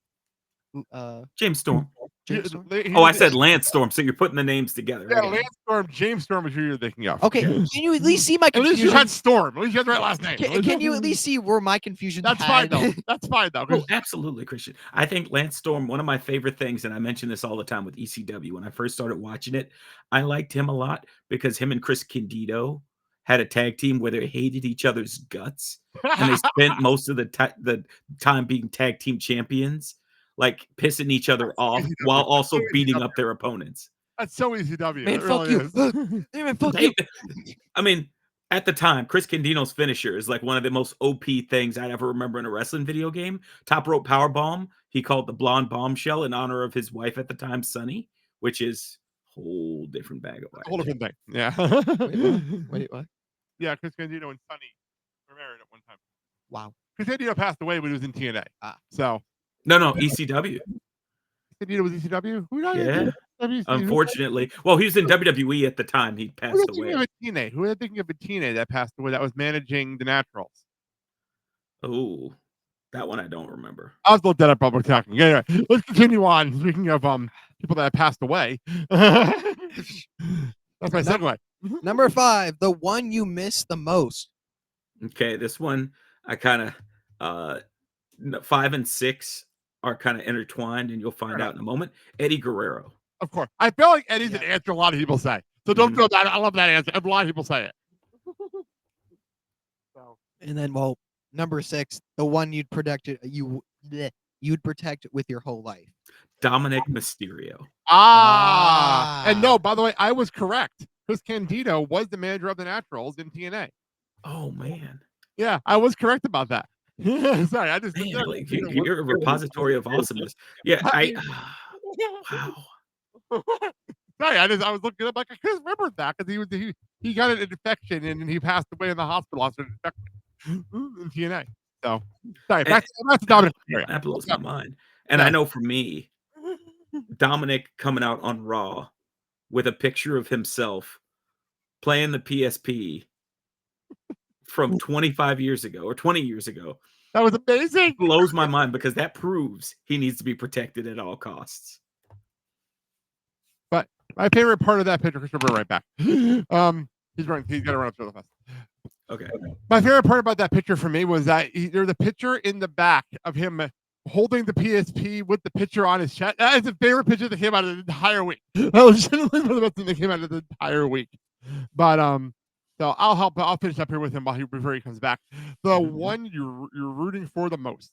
Speaker 6: James Storm.
Speaker 3: James Storm?
Speaker 6: Oh, I said Lance Storm, so you're putting the names together.
Speaker 2: Yeah,
Speaker 6: I get it.
Speaker 2: Lance Storm. James Storm is who you're thinking of.
Speaker 3: Okay, can you at least see my
Speaker 2: At least
Speaker 3: confusion?
Speaker 2: you had Storm. At least you had the right last name.
Speaker 3: Can you at least see where my confusion?
Speaker 2: That's fine though. That's fine though. 'cause
Speaker 6: Oh, absolutely, Christian. I think Lance Storm, one of my favorite things, and I mention this all the time with ECW. When I first started watching it, I liked him a lot because him and Chris Candido had a tag team where they hated each other's guts, and they spent most of the time being tag team champions, like pissing each other off while also beating up their opponents.
Speaker 2: That's so ECW.
Speaker 3: Man,
Speaker 2: It
Speaker 3: fuck
Speaker 2: really
Speaker 3: you.
Speaker 2: is.
Speaker 3: Man, fuck
Speaker 6: They-
Speaker 3: you.
Speaker 6: I mean, at the time, Chris Candido's finisher is like one of the most OP things I'd ever remember in a wrestling video game. Top rope power bomb. He called the blonde bombshell in honor of his wife at the time, Sunny, which is a whole different bag of wax.
Speaker 2: A whole different thing. Yeah.
Speaker 3: Wait, what?
Speaker 2: Yeah, Chris Candido and Sonny were married at one time.
Speaker 3: Wow.
Speaker 2: Chris Candido passed away when he was in TNA.
Speaker 3: Ah.
Speaker 2: So
Speaker 6: No, ECW.
Speaker 2: Candido was ECW. Who died?
Speaker 6: Yeah.
Speaker 2: WC?
Speaker 6: Unfortunately. Well, he was in WWE at the time. He
Speaker 2: Who
Speaker 6: passed
Speaker 2: was thinking
Speaker 6: away.
Speaker 2: of a TNA? Who was thinking of a TNA that passed away that was managing the Naturals?
Speaker 6: Oh, that one I don't remember.
Speaker 2: I was looked that up while we're talking. Yeah, let's continue on. Speaking of people that have passed away. That's my segue.
Speaker 3: Number 5, the one you miss the most.
Speaker 6: Okay, this one I kind of 5 and 6 are kind of intertwined, and you'll find out in a moment. Eddie Guerrero.
Speaker 2: Of course. I feel like Eddie's an answer a lot of people say. So don't feel that. I love that answer. A lot of people say it. So,
Speaker 3: And then, well, number 6, the one you'd protect with your whole life.
Speaker 6: Dominic Mysterio.
Speaker 2: And no, by the way, I was correct. Chris Candido was the manager of the Naturals in TNA.
Speaker 6: Oh man.
Speaker 2: Yeah, I was correct about that. Sorry, I just
Speaker 6: Man, like, you're a repository of awesomeness. Yeah, wow.
Speaker 2: Sorry, I was looking up like I couldn't remember that because he got an infection and he passed away in the hospital after an infection in TNA. So sorry, back to Dominic.
Speaker 6: That blows my mind. And I know for me, Dominic coming out on Raw with a picture of himself playing the PSP from 25 years ago or 20 years ago.
Speaker 2: That was amazing.
Speaker 6: Blows my mind because that proves he needs to be protected at all costs.
Speaker 2: But my favorite part of that picture, Cristian, we're right back. He's got to run up to the fast.
Speaker 6: Okay.
Speaker 2: My favorite part about that picture for me was that there's a picture in the back of him holding the PSP with the picture on his chest. That is the favorite picture that came out of the entire week. That was one of the best things that came out of the entire week. But so I'll finish up here with him before he comes back. The one you're rooting for the most.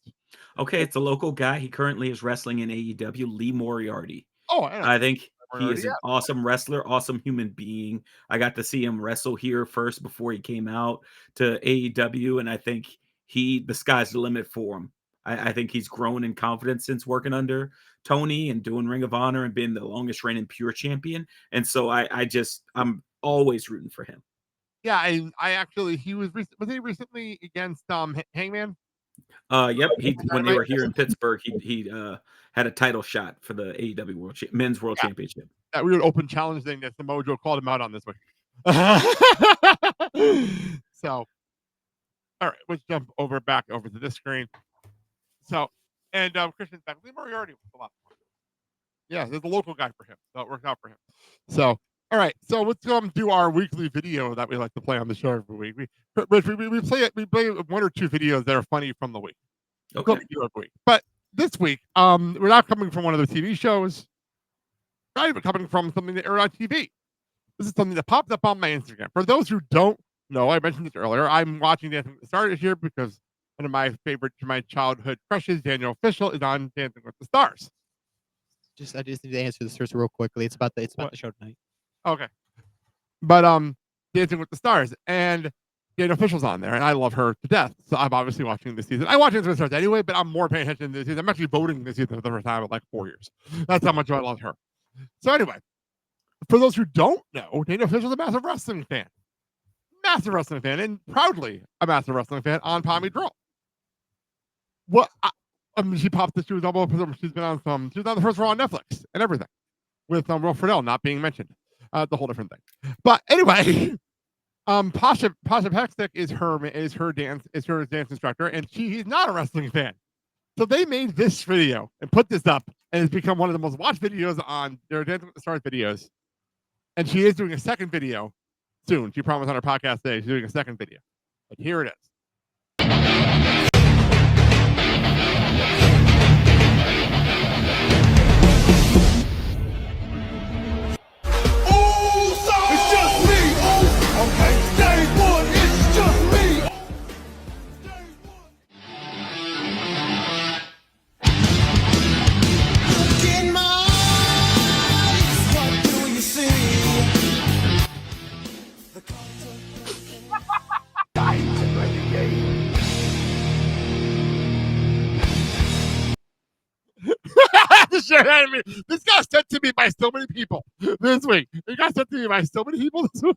Speaker 6: Okay, it's a local guy. He currently is wrestling in AEW, Lee Moriarty.
Speaker 2: Oh,
Speaker 6: I think he is an awesome wrestler, awesome human being. I got to see him wrestle here first before he came out to AEW, and I think the sky's the limit for him. I think he's grown in confidence since working under Tony and doing Ring of Honor and being the longest reigning pure champion. And so I'm always rooting for him.
Speaker 2: Yeah, I actually was he recently against Hangman?
Speaker 6: Yep. When they were here in Pittsburgh, he had a title shot for the AEW Men's World Championship.
Speaker 2: That weird open challenge thing that the Mojo called him out on this week. So, all right, let's jump back over to this screen. So, and Cristian's back. Lee Moriarty was a lot of fun. Yeah, there's a local guy for him, so it worked out for him. So, all right, so let's do our weekly video that we like to play on the show every week. We play one or two videos that are funny from the week.
Speaker 6: Okay.
Speaker 2: Every week. But this week, we're not coming from one of the TV shows. Not even coming from something that aired on TV. This is something that popped up on my Instagram. For those who don't know, I mentioned this earlier. I'm watching Dancing with the Stars here because one of my my childhood crushes, Daniel Official, is on Dancing with the Stars.
Speaker 3: I just need to answer this first real quickly. It's about the show tonight.
Speaker 2: Okay. But Dancing with the Stars, and Daniel Official's on there, and I love her to death. So I'm obviously watching this season. I watch Dancing with the Stars anyway, but I'm more paying attention to this season. I'm actually voting this season for the first time in like 4 years. That's how much I love her. So anyway, for those who don't know, Daniel Official's a massive wrestling fan. Massive wrestling fan, and proudly a massive wrestling fan on Tommy Draw. Well, she popped this. She was been on she was on the first Raw on Netflix and everything, with Will Friedle not being mentioned. The whole different thing. But anyway, Pasha Pexic is her dance instructor, and he's not a wrestling fan. So they made this video and put this up, and it's become one of the most watched videos on their Dancing with the Stars videos. And she is doing a second video soon. She promised on her podcast today she's doing a second video. But here it is. This got sent to me by so many people this week. It got sent to me by so many people this week.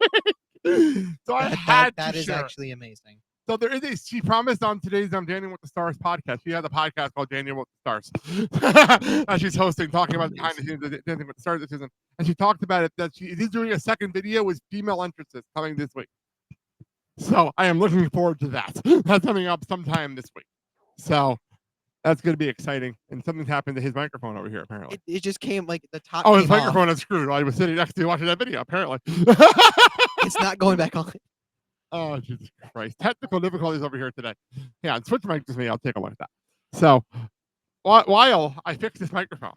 Speaker 2: So I had
Speaker 3: that
Speaker 2: to
Speaker 3: is
Speaker 2: share.
Speaker 3: actually amazing.
Speaker 2: So there is she promised on today's Dancing with the Stars podcast. She has a podcast called Dancing with the Stars. And she's hosting, talking about behind the scenes of Dancing with the Stars this season. And she talked about it that she is doing a second video with female entrances coming this week. So I am looking forward to that. That's coming up sometime this week. So that's going to be exciting. And something's happened to his microphone over here, apparently.
Speaker 3: It just came like the top.
Speaker 2: Oh, his microphone is screwed while I was sitting next to you watching that video, apparently.
Speaker 3: It's not going back on.
Speaker 2: Oh, Jesus Christ. Technical difficulties over here today. Yeah, switch mic with me. I'll take a look at that. So while I fix this microphone.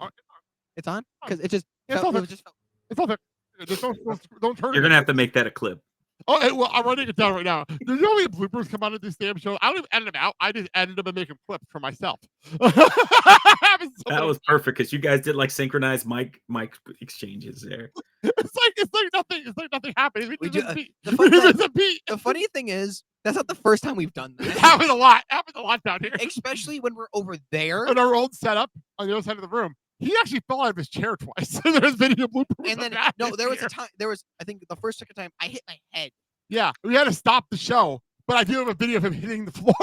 Speaker 3: It's on? Because it just
Speaker 2: it's all fixed. It's all fixed. Just don't turn it.
Speaker 6: You're going to have to make that a clip.
Speaker 2: Oh, well, I'm writing it down right now. There's no way bloopers come out of this damn show. I don't even edit them out. I just edit them and make them clips for myself.
Speaker 6: That was perfect because you guys did like synchronized mic exchanges there.
Speaker 2: It's like nothing happened.
Speaker 3: The funny thing is, that's not the first time we've done that.
Speaker 2: It happens a lot. Down here.
Speaker 3: Especially when we're over there.
Speaker 2: In our old setup on the other side of the room. he actually fell out of his chair twice. There's video bloopers.
Speaker 3: And then no, there was a time. There was, I think, the second time I hit my head.
Speaker 2: Yeah, we had to stop the show, but I do have a video of him hitting the floor.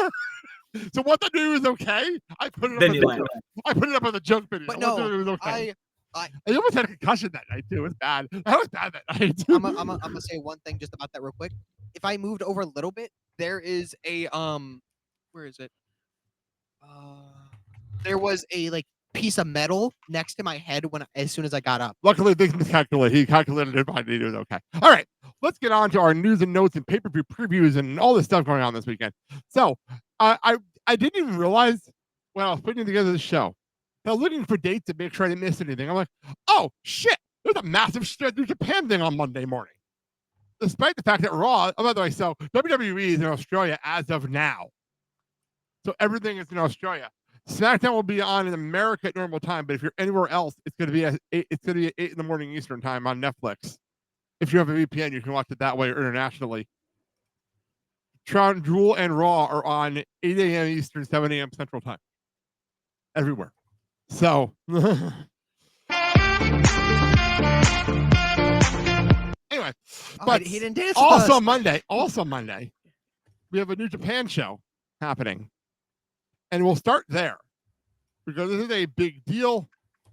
Speaker 2: So what the news is okay. I put it up. I put it up on the joke video.
Speaker 3: But no,
Speaker 2: it was okay.
Speaker 3: I
Speaker 2: almost had a concussion that night too. It was bad. That was bad that night.
Speaker 3: I'm gonna say one thing just about that real quick. If I moved over a little bit, there is a where is it? There was a like piece of metal next to my head as soon as I got up.
Speaker 2: Luckily, things miscalculated. He calculated it fine. It was okay. All right, let's get on to our news and notes and pay-per-view previews and all this stuff going on this weekend. So, I didn't even realize when I was putting together the show, I was looking for dates to make sure I didn't miss anything. I'm like, oh shit, there's a massive New Japan thing on Monday morning. Despite the fact that Raw, by the way, so WWE is in Australia as of now. So everything is in Australia. SmackDown will be on in America at normal time, but if you're anywhere else, it's going to be at 8 in the morning Eastern time on Netflix. If you have a VPN, you can watch it that way or internationally. Crown Jewel and Raw are on 8 a.m. Eastern, 7 a.m. Central time. Everywhere. So anyway, but
Speaker 3: he didn't dance.
Speaker 2: Also Monday, we have a New Japan show happening. And we'll start there because this is a big deal.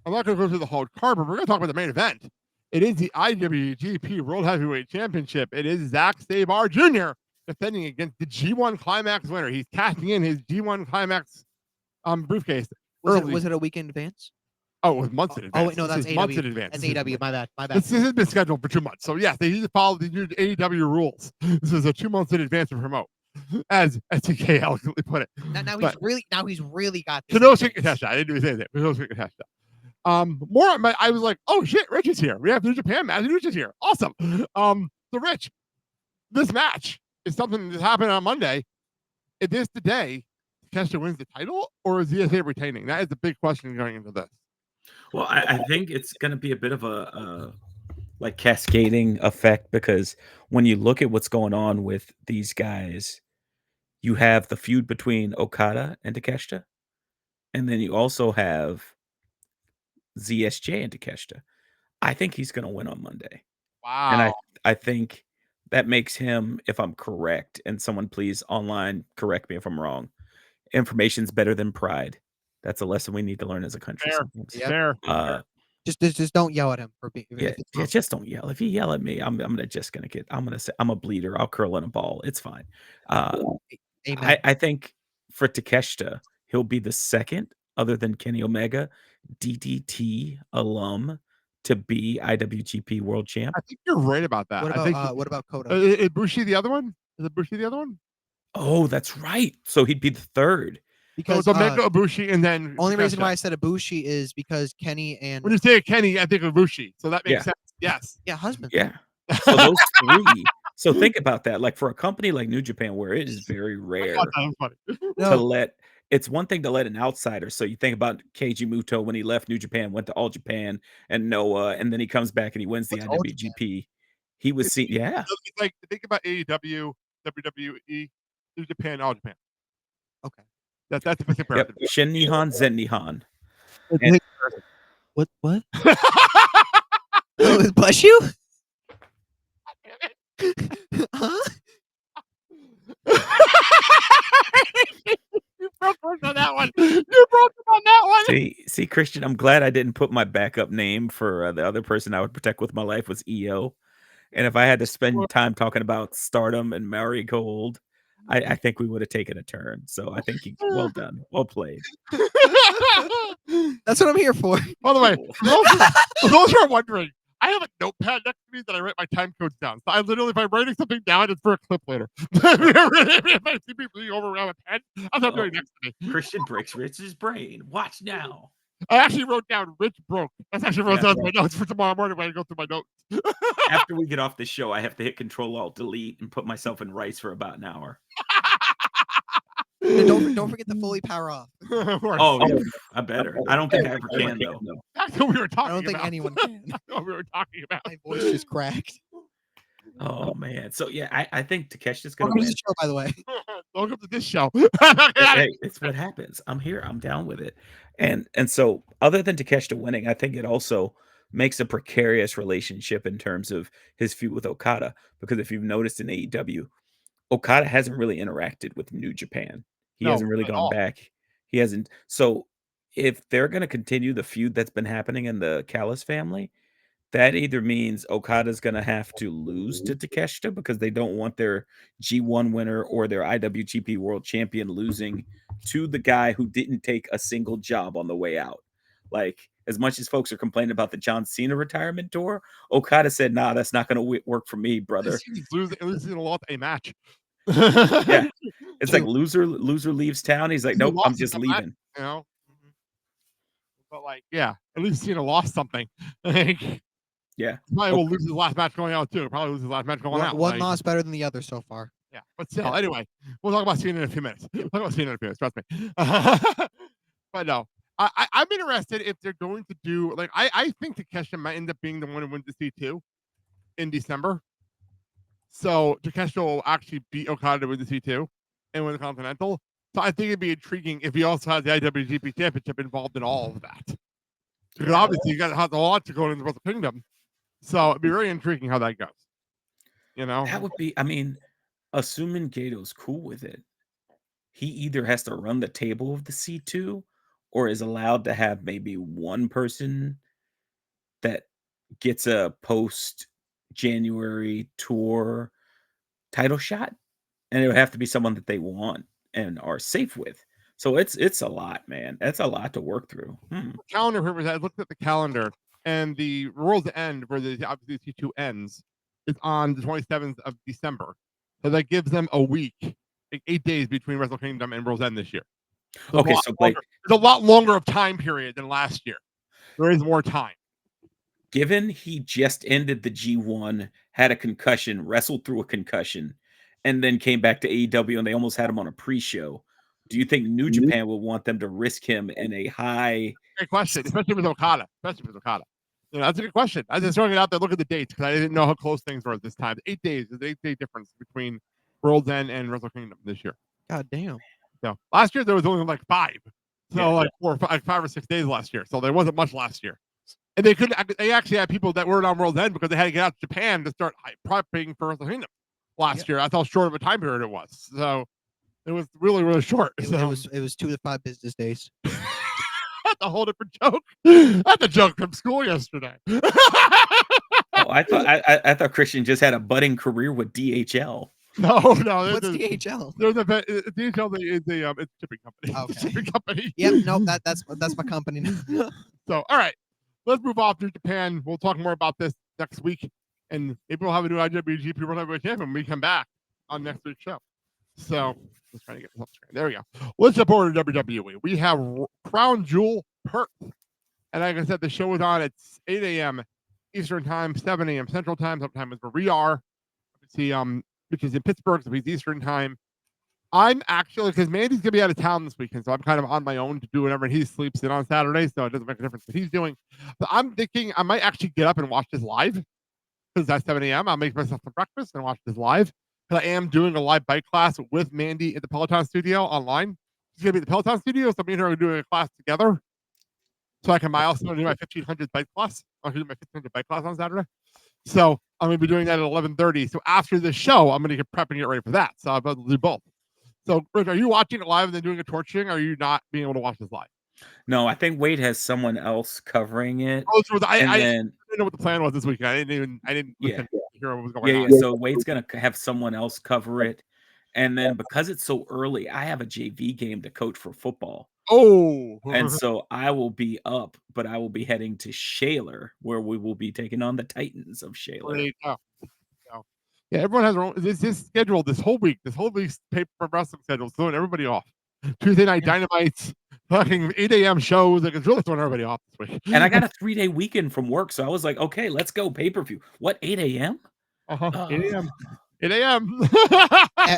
Speaker 2: I'm not going to go through the whole card, but we're going to talk about the main event. It is the IWGP World Heavyweight Championship. It is Zack Sabre Jr. defending against the G1 Climax winner. He's cashing in his G1 Climax briefcase.
Speaker 3: Was it a week in advance?
Speaker 2: Oh, it was months in advance.
Speaker 3: Oh, wait, no, that's AEW.
Speaker 2: Months in advance.
Speaker 3: That's AEW. My bad.
Speaker 2: This has been scheduled for 2 months. So, yes, they need to follow the new AEW rules. This is a 2 months in advance to promote. As TK eloquently put it.
Speaker 3: Now he's really got this.
Speaker 2: Konosuke Takeshita. I didn't even say that. Konosuke Takeshita. I was like, oh shit, Rich is here. We have New Japan match. Rich is here. Awesome. So Rich, this match is something that happened on Monday. Is this the day Takeshita wins the title, or is ZSA retaining? That is the big question going into this.
Speaker 6: Well, I think it's going to be a bit of a like cascading effect, because when you look at what's going on with these guys, you have the feud between Okada and Takeshita, and then you also have ZSJ and Takeshita. I think he's going to win on Monday.
Speaker 2: Wow.
Speaker 6: And I think that makes him, if I'm correct, and someone please online correct me if I'm wrong, information's better than pride. That's a lesson we need to learn as a country.
Speaker 2: Fair.
Speaker 3: Just don't yell at him for being.
Speaker 6: Yeah, just don't yell. If you yell at me, I'm gonna say I'm a bleeder. I'll curl in a ball. It's fine. I think for Takeshita, he'll be the second, other than Kenny Omega, DDT alum to be IWGP World Champ.
Speaker 2: I think you're right about that.
Speaker 3: What about Kota?
Speaker 2: Is Bushi the other one? Is it Bushi the other one?
Speaker 6: Oh, that's right. So he'd be the third.
Speaker 3: Because
Speaker 2: Omega, Ibushi, and then
Speaker 3: only reason why I said Ibushi is because Kenny and
Speaker 2: when you say Kenny, I think of Ibushi, so that makes sense. Yes.
Speaker 3: Yeah, husband.
Speaker 6: Yeah. So those three. So think about that. Like for a company like New Japan, where it is very rare to let. It's one thing to let an outsider. So you think about Keiji Muto when he left New Japan, went to All Japan and Noah, and then he comes back and he wins the IWGP. He was seen. Yeah.
Speaker 2: It's like think about AEW, WWE, New Japan, All Japan.
Speaker 3: Okay.
Speaker 2: That's the comparison.
Speaker 6: Yep. Shin Nihon, Zen Nihon.
Speaker 3: What? Oh, bless you? Huh?
Speaker 2: You broke on that one. You broke on that one.
Speaker 6: See, Christian, I'm glad I didn't put my backup name for the other person I would protect with my life was EO. And if I had to spend time talking about Stardom and Marigold, I think we would have taken a turn. So I think well done. Well played.
Speaker 3: That's what I'm here for.
Speaker 2: By the way, for those who are wondering, I have a notepad next to me that I write my time codes down. So I literally, if I'm writing something down, it's for a clip later. If I see people overrun a pen, I'm not doing next to me.
Speaker 6: Christian breaks Rich's brain. Watch now.
Speaker 2: I actually wrote down Rich broke. That's actually wrote down my notes for tomorrow morning when I go through my notes.
Speaker 6: After we get off the show, I have to hit Control-Alt-Delete and put myself in rice for about an hour.
Speaker 3: Don't forget to fully power off.
Speaker 6: Oh, yeah, I better. I don't think I ever can, though.
Speaker 2: That's what we were talking about.
Speaker 3: I don't think anyone can.
Speaker 2: That's what we were talking about.
Speaker 3: My voice just cracked.
Speaker 6: Oh man. So yeah, I think Takeshita's gonna
Speaker 3: Welcome to
Speaker 6: win.
Speaker 3: the show, by the way.
Speaker 2: Welcome to this show.
Speaker 6: Hey, it's what happens. I'm here. I'm down with it. And so other than Takeshita winning, I think it also makes a precarious relationship in terms of his feud with Okada. Because if you've noticed in AEW, Okada hasn't really interacted with New Japan. He
Speaker 2: No,
Speaker 6: hasn't really
Speaker 2: at
Speaker 6: gone
Speaker 2: all.
Speaker 6: back. He hasn't. So if they're going to continue the feud that's been happening in the Callis family, that either means Okada's going to have to lose to Takeshita because they don't want their G1 winner or their IWGP World Champion losing to the guy who didn't take a single job on the way out. Like, as much as folks are complaining about the John Cena retirement tour, Okada said, "Nah, that's not going to work for me, brother."
Speaker 2: At least he's lost a match.
Speaker 6: Yeah, it's like
Speaker 3: Two.
Speaker 6: loser leaves town. He's like,
Speaker 2: He
Speaker 6: "Nope, I'm
Speaker 2: lost
Speaker 6: just
Speaker 2: that match,
Speaker 6: leaving."
Speaker 2: you know. But like, yeah, at least Cena lost something. Like,
Speaker 6: Yeah.
Speaker 2: probably will lose his last match going out too. Probably lose his last match going out.
Speaker 3: One
Speaker 2: Like,
Speaker 3: loss better than the other so far.
Speaker 2: yeah, but still,
Speaker 6: Yeah.
Speaker 2: anyway, we'll talk about Cena in a few minutes. We'll talk about Cena in a few minutes. Trust me. But no, I'm interested if they're going to do like I think Takeshita might end up being the one who wins the C2 in December. So Takeshita will actually beat Okada with the C2 and win the Continental. So I think it'd be intriguing if he also has the IWGP Championship involved in all of that. Because obviously you got a lot to go into the Wrestle Kingdom. So it'd be very intriguing how that goes. You know?
Speaker 6: That would be, I mean, assuming Gato's cool with it, he either has to run the table of the C2 or is allowed to have maybe one person that gets a post January tour title shot. And it would have to be someone that they want and are safe with. So it's a lot, man. That's a lot to work through.
Speaker 2: Calendar here, I looked at the calendar and the World's End, where the obviously C2 ends, is on the 27th of December. So that gives them a week, like 8 days between Wrestle Kingdom and World's End this year. So
Speaker 6: Okay, so like,
Speaker 2: there's a lot longer of time period than last year. There is more time.
Speaker 6: given he just ended the G1, had a concussion, wrestled through a concussion, and then came back to AEW and they almost had him on a pre-show, do you think New Japan will want them to risk him in a high?
Speaker 2: Great question, especially with Okada. You know, that's a good question. I was just throwing it out there. Look at the dates because I didn't know how close things were at this time. 8 days. There's 8 day difference between World's End and Wrestle Kingdom this year.
Speaker 3: God damn.
Speaker 2: So last year there was only like 5. So
Speaker 6: Yeah.
Speaker 2: like 5 or 6 days last year. So there wasn't much last year. And they actually had people that weren't on World's End because they had to get out to Japan to start prepping for Wrestle Kingdom last year. That's how short of a time period it was. So it was really, really short.
Speaker 3: It was 2 to 5 business days.
Speaker 2: That's a whole different joke. That's a joke from school yesterday.
Speaker 6: Oh, I thought Cristian just had a budding career with DHL.
Speaker 2: No.
Speaker 3: What's DHL?
Speaker 2: There's a DHL is it's a shipping company.
Speaker 3: Okay.
Speaker 2: It's a shipping company.
Speaker 3: Yep, nope, that's my company now.
Speaker 2: So, all right, let's move off to Japan. We'll talk more about this next week, and maybe we'll have a new IWGP World Heavyweight Champion when we come back on next week's show. So, let's try to get this up screen. There we go. Let's jump over to WWE. We have Crown Jewel Perth, and like I said, the show is on at 8 a.m. Eastern Time, 7 a.m. Central Time. Sometime is where we are. See, which is in Pittsburgh, so it's Eastern Time. I'm actually, because Mandy's gonna be out of town this weekend, so I'm kind of on my own to do whatever, and he sleeps in on Saturday, so it doesn't make a difference what he's doing. But I'm thinking I might actually get up and watch this live because that's 7 a.m. I'll make myself some breakfast and watch this live because I am doing a live bike class with Mandy at the Peloton studio online. She's gonna be at the Peloton studio, so me and her are doing a class together. So I can milestone do my 1500 bike class. I'll do my 1500 bike class on Saturday. So I'm gonna be doing that at 11:30. So after the show, I'm gonna get prep and get ready for that. So I'll be able to do both. So, Rich, are you watching it live and then doing a torching? Or are you not being able to watch this live?
Speaker 6: No, I think Wade has someone else covering it.
Speaker 2: Oh, so I
Speaker 6: And
Speaker 2: didn't know what the plan was this weekend. I didn't
Speaker 6: Yeah.
Speaker 2: listen to hear what was going
Speaker 6: Yeah,
Speaker 2: on.
Speaker 6: yeah. So Wade's gonna have someone else cover it, and then because it's so early, I have a JV game to coach for football,
Speaker 2: Oh,
Speaker 6: and so I will be up, but I will be heading to Shaler, where we will be taking on the Titans of Shaler.
Speaker 2: there you go. So, yeah, everyone has their own. This schedule this whole week. This whole week's paper wrestling schedule is throwing everybody off. Tuesday night dynamites, fucking 8 a.m. shows. Like it's really throwing everybody off this week.
Speaker 6: And I got a 3-day weekend from work, so I was like, okay, let's go pay-per-view. What, 8 a.m.?
Speaker 2: 8 a.m. 8 a.m.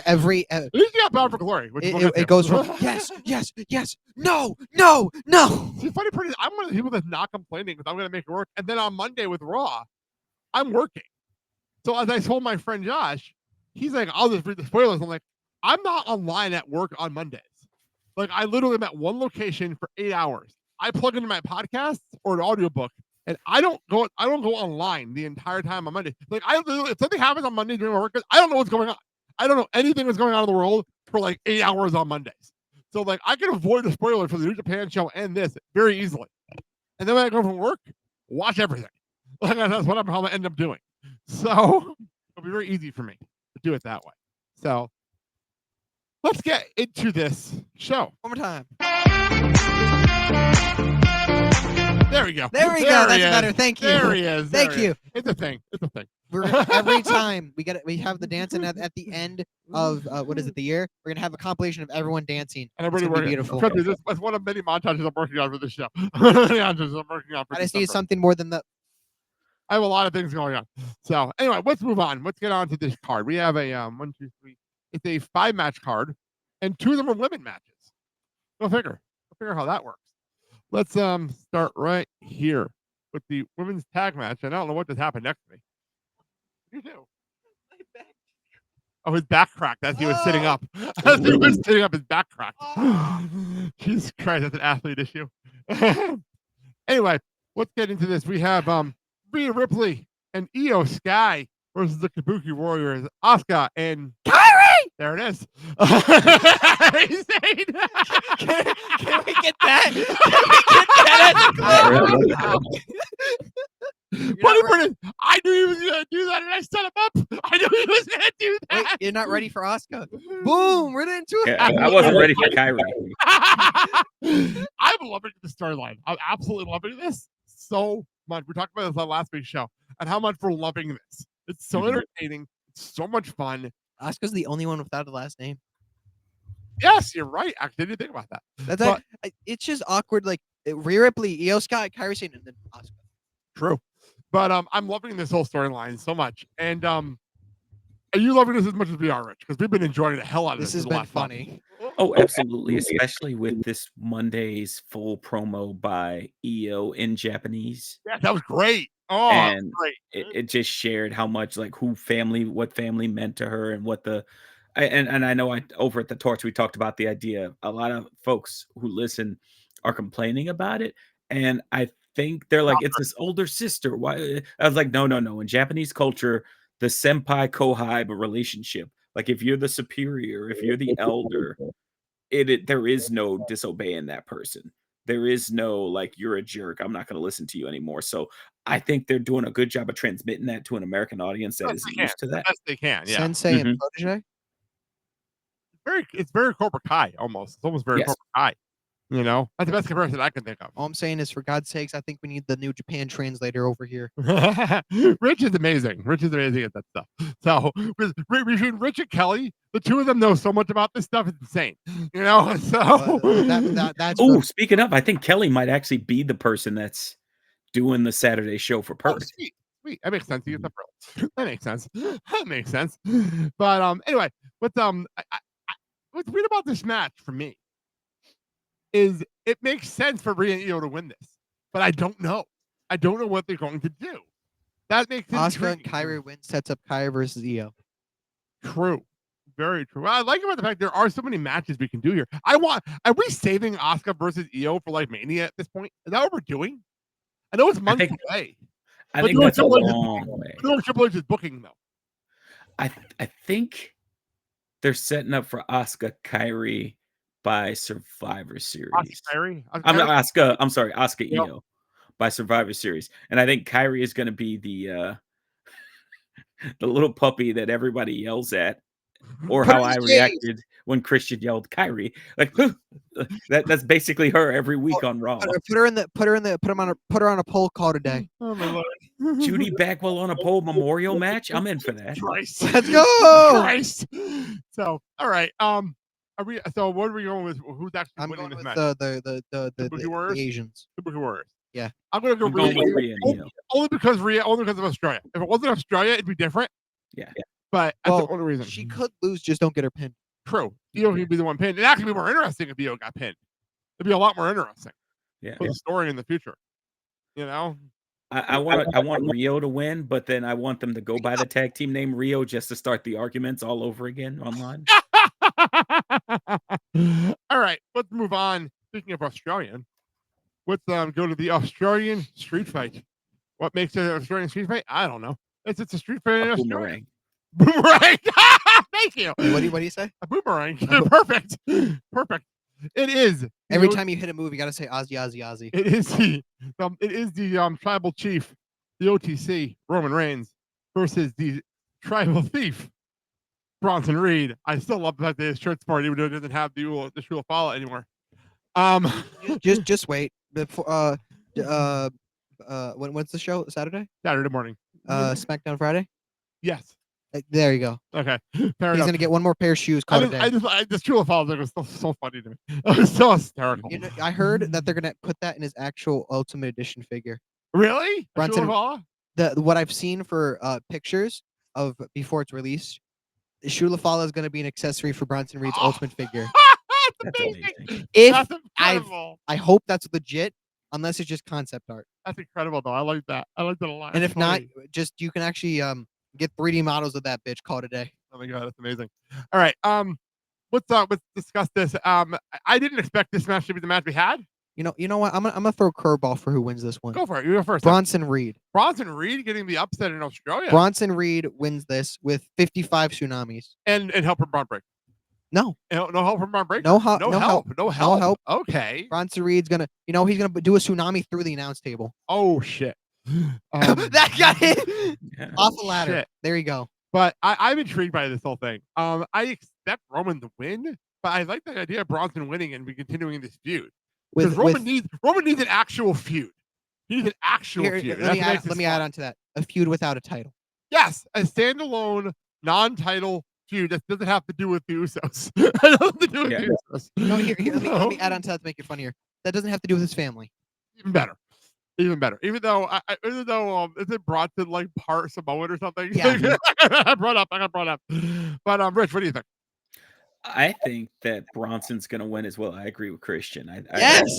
Speaker 3: Every
Speaker 2: At least you got Bound for Glory. Which we'll get to.
Speaker 3: it goes from yes, no.
Speaker 2: See, funny part is I'm one of the people that's not complaining because I'm going to make it work. And then on Monday with Raw, I'm working. So as I told my friend Josh, he's like, I'll just read the spoilers. I'm like, I'm not online at work on Mondays. Like, I literally am at one location for 8 hours. I plug into my podcast or an audiobook, and I don't go online the entire time on Monday. Like, I literally, if something happens on Monday during my work, I don't know what's going on. I don't know anything that's going on in the world for like 8 hours on Mondays. So like, I can avoid the spoiler for the New Japan show and this very easily. And then when I go from work, watch everything. Like, that's what I'm probably end up doing. So it'll be very easy for me to do it that way. So let's get into this show.
Speaker 3: One more time.
Speaker 2: There we go.
Speaker 3: There we go. That's better. Thank you.
Speaker 2: There he is.
Speaker 3: Thank you.
Speaker 2: It's a thing. It's a thing.
Speaker 3: Every time we have the dancing at the end of what is it, the year? We're gonna have a compilation of everyone dancing.
Speaker 2: And everybody working.
Speaker 3: Beautiful.
Speaker 2: That's one of many montages I'm working on for this show. Montages I'm working on for
Speaker 3: I just need something more than the.
Speaker 2: I have a lot of things going on. So anyway, let's move on. Let's get on to this card. We have a 1, 2, 3. It's a 5-match card, and 2 of them are women matches. Go figure. Go figure how that works. Let's start right here with the women's tag match. I don't know what just happened next to me. You do. Oh, his back cracked as he was sitting up. As he was sitting up, his back cracked. Jesus Christ, that's an athlete issue. Anyway, let's get into this. We have Rhea Ripley and Io Sky versus the Kabuki Warriors, Asuka and Kyrie. There it is.
Speaker 3: Can we get that? Can we get that as a clip?
Speaker 2: Funny part is, I knew he was going to do that, and I set him up. I knew he was going to do that.
Speaker 3: Wait, you're not ready for Asuka. Boom, we're into it.
Speaker 5: Yeah, I wasn't ready for Kyrie.
Speaker 2: I'm loving the storyline. I'm absolutely loving this so much. We talked about this on last week's show, and how much we're loving this. It's so entertaining. It's so much fun.
Speaker 3: Asuka's the only one without a last name.
Speaker 2: Yes, you're right. Actually, I didn't think about that.
Speaker 3: It's just awkward. Like Rhea Ripley, Io Sky, Kyrie Sane, and then Asuka.
Speaker 2: True. But I'm loving this whole storyline so much. And are you loving this as much as we are, Rich? Because we've been enjoying the hell out of this.
Speaker 3: This has been funny.
Speaker 6: Oh, absolutely. Especially with this Monday's full promo by Io in Japanese.
Speaker 2: Yeah, that was great. Oh,
Speaker 6: And
Speaker 2: great.
Speaker 6: it just shared how much like what family meant to her and what and I know over at the Torch we talked about the idea. A lot of folks who listen are complaining about it, and I think they're like, it's this older sister. Why? I was like, no. In Japanese culture, the senpai kohai relationship, like if you're the superior, if you're the elder, there is no disobeying that person. There is no like, you're a jerk, I'm not going to listen to you anymore. So I think they're doing a good job of transmitting that to an American audience that isn't used to that.
Speaker 2: Yes, they can. Yeah.
Speaker 3: Sensei and protege.
Speaker 2: It's very Cobra Kai almost. It's almost very Cobra Kai. You know, that's the best comparison I can think of.
Speaker 3: All I'm saying is, for God's sakes, I think we need the New Japan translator over here.
Speaker 2: Rich is amazing. Rich is amazing at that stuff. So between Rich and Kelly, the two of them know so much about this stuff. It's insane. You know. So
Speaker 3: that's.
Speaker 6: Oh, speaking of, I think Kelly might actually be the person that's doing the Saturday show for Perth.
Speaker 2: Sweet. That makes sense. He gets up early. That makes sense. But anyway, what's weird about this match for me is it makes sense for Rhea and Io to win this, but I don't know. I don't know what they're going to do. That makes sense.
Speaker 3: Asuka and Kyrie win, sets up Kyrie versus Io.
Speaker 2: True. Very true. I like about the fact there are so many matches we can do here. Are we saving Asuka versus Io for like Mania at this point? Is that what we're doing? I know it's months away.
Speaker 6: I think that's a long way.
Speaker 2: I know Triple H is booking though.
Speaker 6: I think they're setting up for Asuka Kyrie by Survivor Series. Asuka Io by Survivor Series. And I think Kyrie is going to be the little puppy that everybody yells at, or how I reacted when Cristian yelled Kyrie. Like that's basically her every week on Raw.
Speaker 3: Put her on a poll call today.
Speaker 2: Oh my Lord.
Speaker 6: Judy Bagwell on a pole memorial match. I'm in for that.
Speaker 2: Christ.
Speaker 3: Let's go.
Speaker 2: Christ. So all right. So what are we going with? Who's actually winning this match?
Speaker 3: The Asians.
Speaker 2: The Kabuki Warriors.
Speaker 3: Yeah.
Speaker 2: I'm gonna go Rhea. Only because of Australia. If it wasn't Australia, it'd be different.
Speaker 6: Yeah.
Speaker 2: But that's the only reason.
Speaker 3: She could lose, just don't get her pinned.
Speaker 2: True. Io could be the one pinned. It'd actually be more interesting if Io got pinned. It'd be a lot more interesting.
Speaker 6: Yeah.
Speaker 2: For the story in the future. You know?
Speaker 6: I want Rio to win, but then I want them to go by the tag team name Rio just to start the arguments all over again online.
Speaker 2: All right, let's move on. Speaking of Australian, let's go to the Australian street fight. What makes it an Australian street fight? I don't know. It's a street fight in
Speaker 6: A
Speaker 2: Australia.
Speaker 6: boomerang.
Speaker 2: Boomerang. Thank you.
Speaker 3: What do you say?
Speaker 2: A boomerang. Perfect. Perfect. It is.
Speaker 3: Every time you hit a move, you gotta say Ozzy, Ozzy, Ozzy.
Speaker 2: It is the tribal chief, the OTC, Roman Reigns, versus the tribal thief, Bronson Reed. I still love the fact that his shirt's part, even though it doesn't have the Shula Fala anymore.
Speaker 3: Just wait. Before when's the show? Saturday?
Speaker 2: Saturday morning.
Speaker 3: SmackDown Friday?
Speaker 2: Yes.
Speaker 3: There you go.
Speaker 2: Okay. Fair
Speaker 3: He's
Speaker 2: enough.
Speaker 3: gonna get one more pair of shoes called a day.
Speaker 2: This Shula Fala thing was so funny to me. It was so hysterical.
Speaker 3: You know, I heard that they're gonna put that in his actual Ultimate Edition figure.
Speaker 2: Really?
Speaker 3: Bronson-
Speaker 2: Shula Fala?
Speaker 3: What I've seen for pictures of before it's released, Shula Fala is gonna be an accessory for Bronson Reed's Ultimate figure.
Speaker 6: That's amazing.
Speaker 3: If
Speaker 2: That's incredible.
Speaker 3: I hope that's legit, unless it's just concept art.
Speaker 2: That's incredible, though. I like that. I like that a lot.
Speaker 3: And if
Speaker 2: That's
Speaker 3: not,
Speaker 2: funny.
Speaker 3: just you can actually get 3D models of that bitch called a day.
Speaker 2: Oh my god, that's amazing. All right, let's discuss this. I didn't expect this match to be the match we had.
Speaker 3: You know what? I'm gonna throw a curveball for who wins this one.
Speaker 2: Go for it. You go first.
Speaker 3: Bronson Reed.
Speaker 2: Bronson Reed getting the upset in Australia
Speaker 3: Bronson Reed wins this with 55 tsunamis.
Speaker 2: and help from Braun Breaker.
Speaker 3: No,
Speaker 2: No help from Braun Breaker.
Speaker 3: no help.
Speaker 2: No
Speaker 3: No
Speaker 2: help.
Speaker 3: help.
Speaker 2: No help.
Speaker 3: No help.
Speaker 2: Okay.
Speaker 3: Bronson Reed's gonna, he's gonna do a tsunami through the announce table.
Speaker 2: Oh shit.
Speaker 3: That got hit
Speaker 6: Yeah.
Speaker 3: off a ladder.
Speaker 2: Shit.
Speaker 3: There you go.
Speaker 2: But I'm intrigued by this whole thing. I expect Roman to win, but I like the idea of Bronson winning and be continuing this feud. Because Roman needs an actual feud. He needs an actual
Speaker 3: here,
Speaker 2: feud.
Speaker 3: let me add on to that. A feud without a title.
Speaker 2: Yes, a standalone, non-title feud that doesn't have to do with the Usos. It doesn't have to do with the Usos.
Speaker 3: No, let me add on to that to make it funnier. That doesn't have to do with his family.
Speaker 2: Even better. Even better. Even though is it Bronson like part Samoan or something?
Speaker 3: Yeah.
Speaker 2: I got brought up. But Rich, what do you think?
Speaker 6: I think that Bronson's going to win as well. I agree with Christian.
Speaker 3: Yes.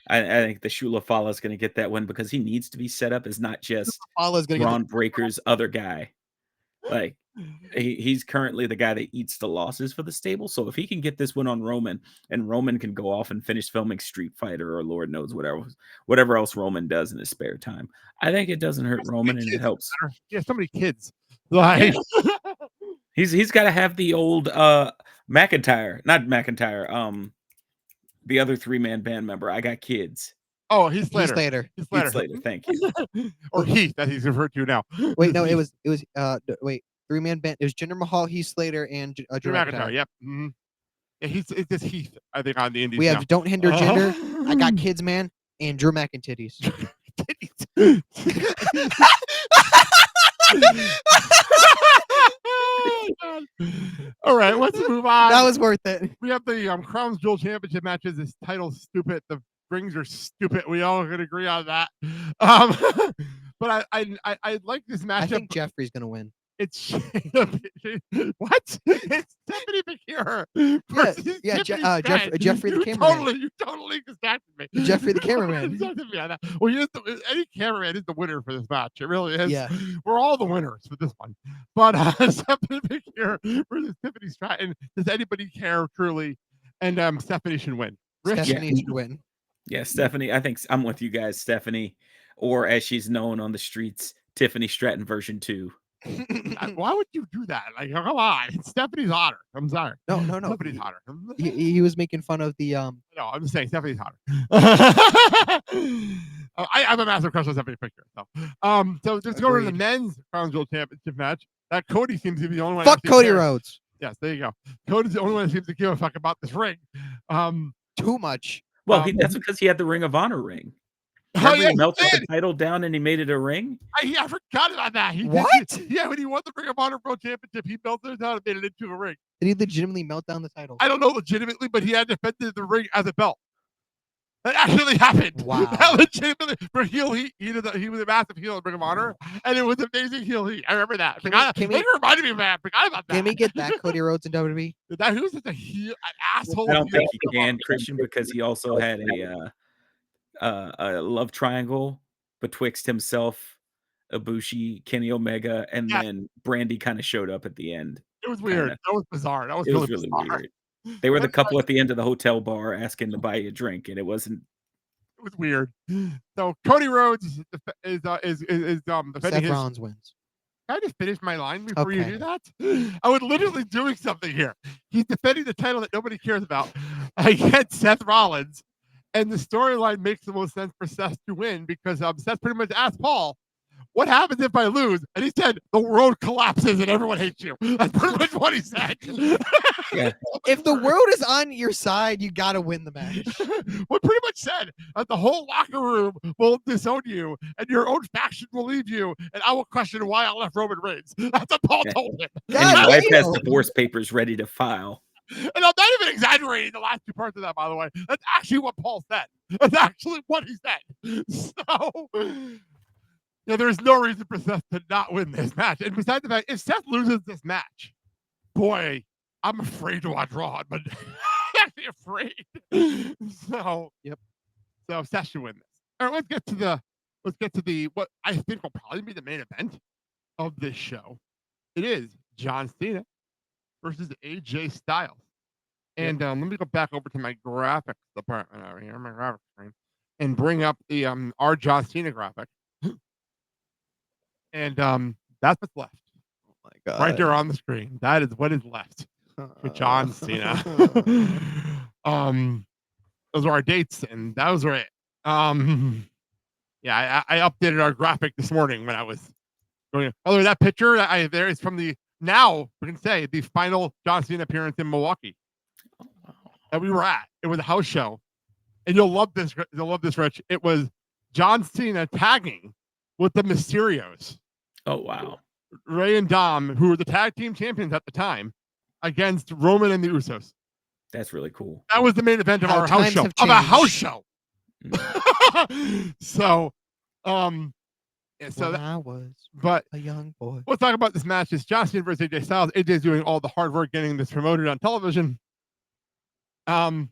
Speaker 6: I think the Shula Fala is going to get that win because he needs to be set up as not just
Speaker 3: Fala's gonna
Speaker 6: Braun Breaker's other guy. Like he's currently the guy that eats the losses for the stable. So if he can get this win on Roman, and Roman can go off and finish filming Street Fighter or Lord knows whatever else Roman does in his spare time, I think it doesn't hurt Roman and it helps.
Speaker 2: He has so many kids. Like
Speaker 6: He's got to have the old McIntyre, not McIntyre. The other 3-man band member. I got kids.
Speaker 2: oh, Heath
Speaker 3: Heath
Speaker 2: Slater.
Speaker 3: Slater.
Speaker 2: Heath
Speaker 6: Heath
Speaker 2: Slater.
Speaker 6: Slater, thank you.
Speaker 2: Or Heath, that he's referred to now.
Speaker 3: Wait, no, it was 3-man band. It was Jinder Mahal, Heath Slater, and Drew
Speaker 2: Drew
Speaker 3: McIntyre.
Speaker 2: McIntyre. Yep. Mm-hmm. Yeah, it's just Heath. I think on the Indies.
Speaker 3: We have
Speaker 2: now.
Speaker 3: Don't Hinder Jinder. I got kids, man, and Drew McIntyres.
Speaker 2: All right, let's move on.
Speaker 3: That was worth it.
Speaker 2: We have the Crown Jewel Championship matches. This title's stupid. The rings are stupid. We all can agree on that. But I like this matchup.
Speaker 3: I think Jeffrey's gonna win.
Speaker 2: It's what? It's Stephanie McHugh. versus
Speaker 3: Yeah,
Speaker 2: Tiffany Stratton.
Speaker 3: Jeffrey the cameraman.
Speaker 2: You totally distracted me.
Speaker 3: Jeffrey the cameraman.
Speaker 2: Distracted me on that. Well, any cameraman is the winner for this match. It really is.
Speaker 3: Yeah.
Speaker 2: We're all the winners for this one. But Stephanie McHugh versus Tiffany Stratton. Does anybody care truly? And Stephanie should win. Rich?
Speaker 3: Stephanie should win.
Speaker 6: Yeah, Stephanie. I think I'm with you guys, Stephanie, or as she's known on the streets, Tiffany Stratton version 2.
Speaker 2: Why would you do that? Like, come on. It's Stephanie's hotter. I'm sorry.
Speaker 3: No.
Speaker 2: Stephanie's hotter.
Speaker 3: He was making fun of the
Speaker 2: No, I'm just saying Stephanie's hotter. I'm a massive crush on Stephanie McHugh. So just go to the men's Crown Jewel Championship match. That Cody seems to be the only one.
Speaker 3: fuck
Speaker 2: that
Speaker 3: Cody
Speaker 2: cares.
Speaker 3: Rhodes.
Speaker 2: Yes, there you go. Cody's the only one that seems to give a fuck about this ring.
Speaker 3: Too much.
Speaker 6: Well, that's because he had the Ring of Honor ring. Remember he melted the title down and he made it a ring?
Speaker 2: I forgot about that.
Speaker 3: What?
Speaker 2: Yeah, when he won the Ring of Honor World Championship, he melted it down and made it into a ring.
Speaker 3: Did he legitimately melt down the title?
Speaker 2: I don't know legitimately, but he had defended the ring as a belt. That actually happened.
Speaker 3: Wow.
Speaker 2: That legitimately for heel heat. He was a massive heel in Ring of Honor, and it was amazing heel heat. I remember that. It reminded me of that. Forgot about that.
Speaker 3: Can we get that Cody Rhodes in WWE?
Speaker 2: That he was just a heel, an asshole.
Speaker 6: I don't think he can, Christian, because he also had a love triangle betwixt himself, Ibushi, Kenny Omega, and then Brandy kind of showed up at the end.
Speaker 2: It was weird.
Speaker 6: Kinda.
Speaker 2: That was bizarre. That was
Speaker 6: It
Speaker 2: really,
Speaker 6: was really
Speaker 2: bizarre.
Speaker 6: weird. They were the couple at the end of the hotel bar asking to buy you a drink, and it wasn't.
Speaker 2: It was weird. So Cody Rhodes is defending
Speaker 3: Seth
Speaker 2: his.
Speaker 3: Rollins wins.
Speaker 2: Can I just finish my line before you
Speaker 3: Okay.
Speaker 2: do that? I was literally doing something here. He's defending the title that nobody cares about against Seth Rollins, and the storyline makes the most sense for Seth to win because Seth pretty much asked Paul, "What happens if I lose?" And he said, "The world collapses and everyone hates you." That's pretty much what he said.
Speaker 6: Yeah.
Speaker 3: If the world is on your side, you gotta win the match.
Speaker 2: What pretty much said that the whole locker room will disown you and your own faction will leave you, and I will question why I left Roman Reigns. That's what Paul told him.
Speaker 6: And his
Speaker 3: God
Speaker 6: wife has
Speaker 3: damn.
Speaker 6: divorce papers ready to file.
Speaker 2: And I'm not even exaggerating the last two parts of that, by the way. That's actually what Paul said. That's actually what he said. So, yeah, there's no reason for Seth to not win this match. And besides the fact, if Seth loses this match, boy, I'm afraid to watch Raw, but I'm actually afraid. So,
Speaker 3: Yep.
Speaker 2: So Seth should win this. All right, let's get to the what I think will probably be the main event of this show. It is John Cena versus AJ Styles. And let me go back over to my graphics department over here, my graphics screen, and bring up the our John Cena graphic. And that's what's left.
Speaker 3: Oh my god.
Speaker 2: Right there on the screen. That is what is left for John Cena. Those are our dates, and those are it. Yeah, I updated our graphic this morning when I was going. Oh, that picture that there is from the now we can say the final John Cena appearance in Milwaukee that we were at. It was a house show, and you'll love this. You'll love this, Rich. It was John Cena tagging with the Mysterios.
Speaker 6: Oh wow!
Speaker 2: Ray and Dom, who were the tag team champions at the time, against Roman and the Usos.
Speaker 6: That's really cool.
Speaker 2: That was the main event of
Speaker 3: How
Speaker 2: our house
Speaker 3: times
Speaker 2: show.
Speaker 3: have
Speaker 2: Of a house
Speaker 3: changed.
Speaker 2: show. So, yeah, so
Speaker 3: When
Speaker 2: that,
Speaker 3: I was
Speaker 2: but
Speaker 3: a young boy.
Speaker 2: let's talk about this match. It's John Cena versus AJ Styles. AJ's doing all the hard work getting this promoted on television. And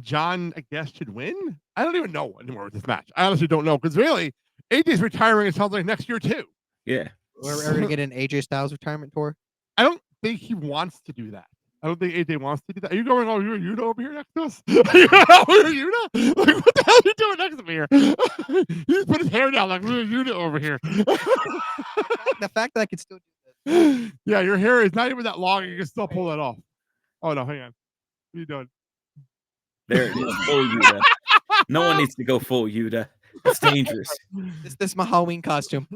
Speaker 2: John, I guess, should win. I don't even know anymore with this match. I honestly don't know because really, AJ's retiring. It sounds like next year too.
Speaker 6: Yeah.
Speaker 3: We're gonna get an AJ Styles retirement tour.
Speaker 2: I don't think he wants to do that. I don't think AJ wants to do that. Are you going over here, Yuta, over here next to us? Are you going over here, Yuta? Like, what the hell are you doing next to me here? He just put his hair down like little Yuta over here.
Speaker 3: The fact that I could still do this.
Speaker 2: Yeah, your hair is not even that long. You can still pull that off. Oh no, hang on. What are you doing?
Speaker 6: There it is. Full Yuta. No one needs to go full Yuta. It's dangerous.
Speaker 3: This is my Halloween costume.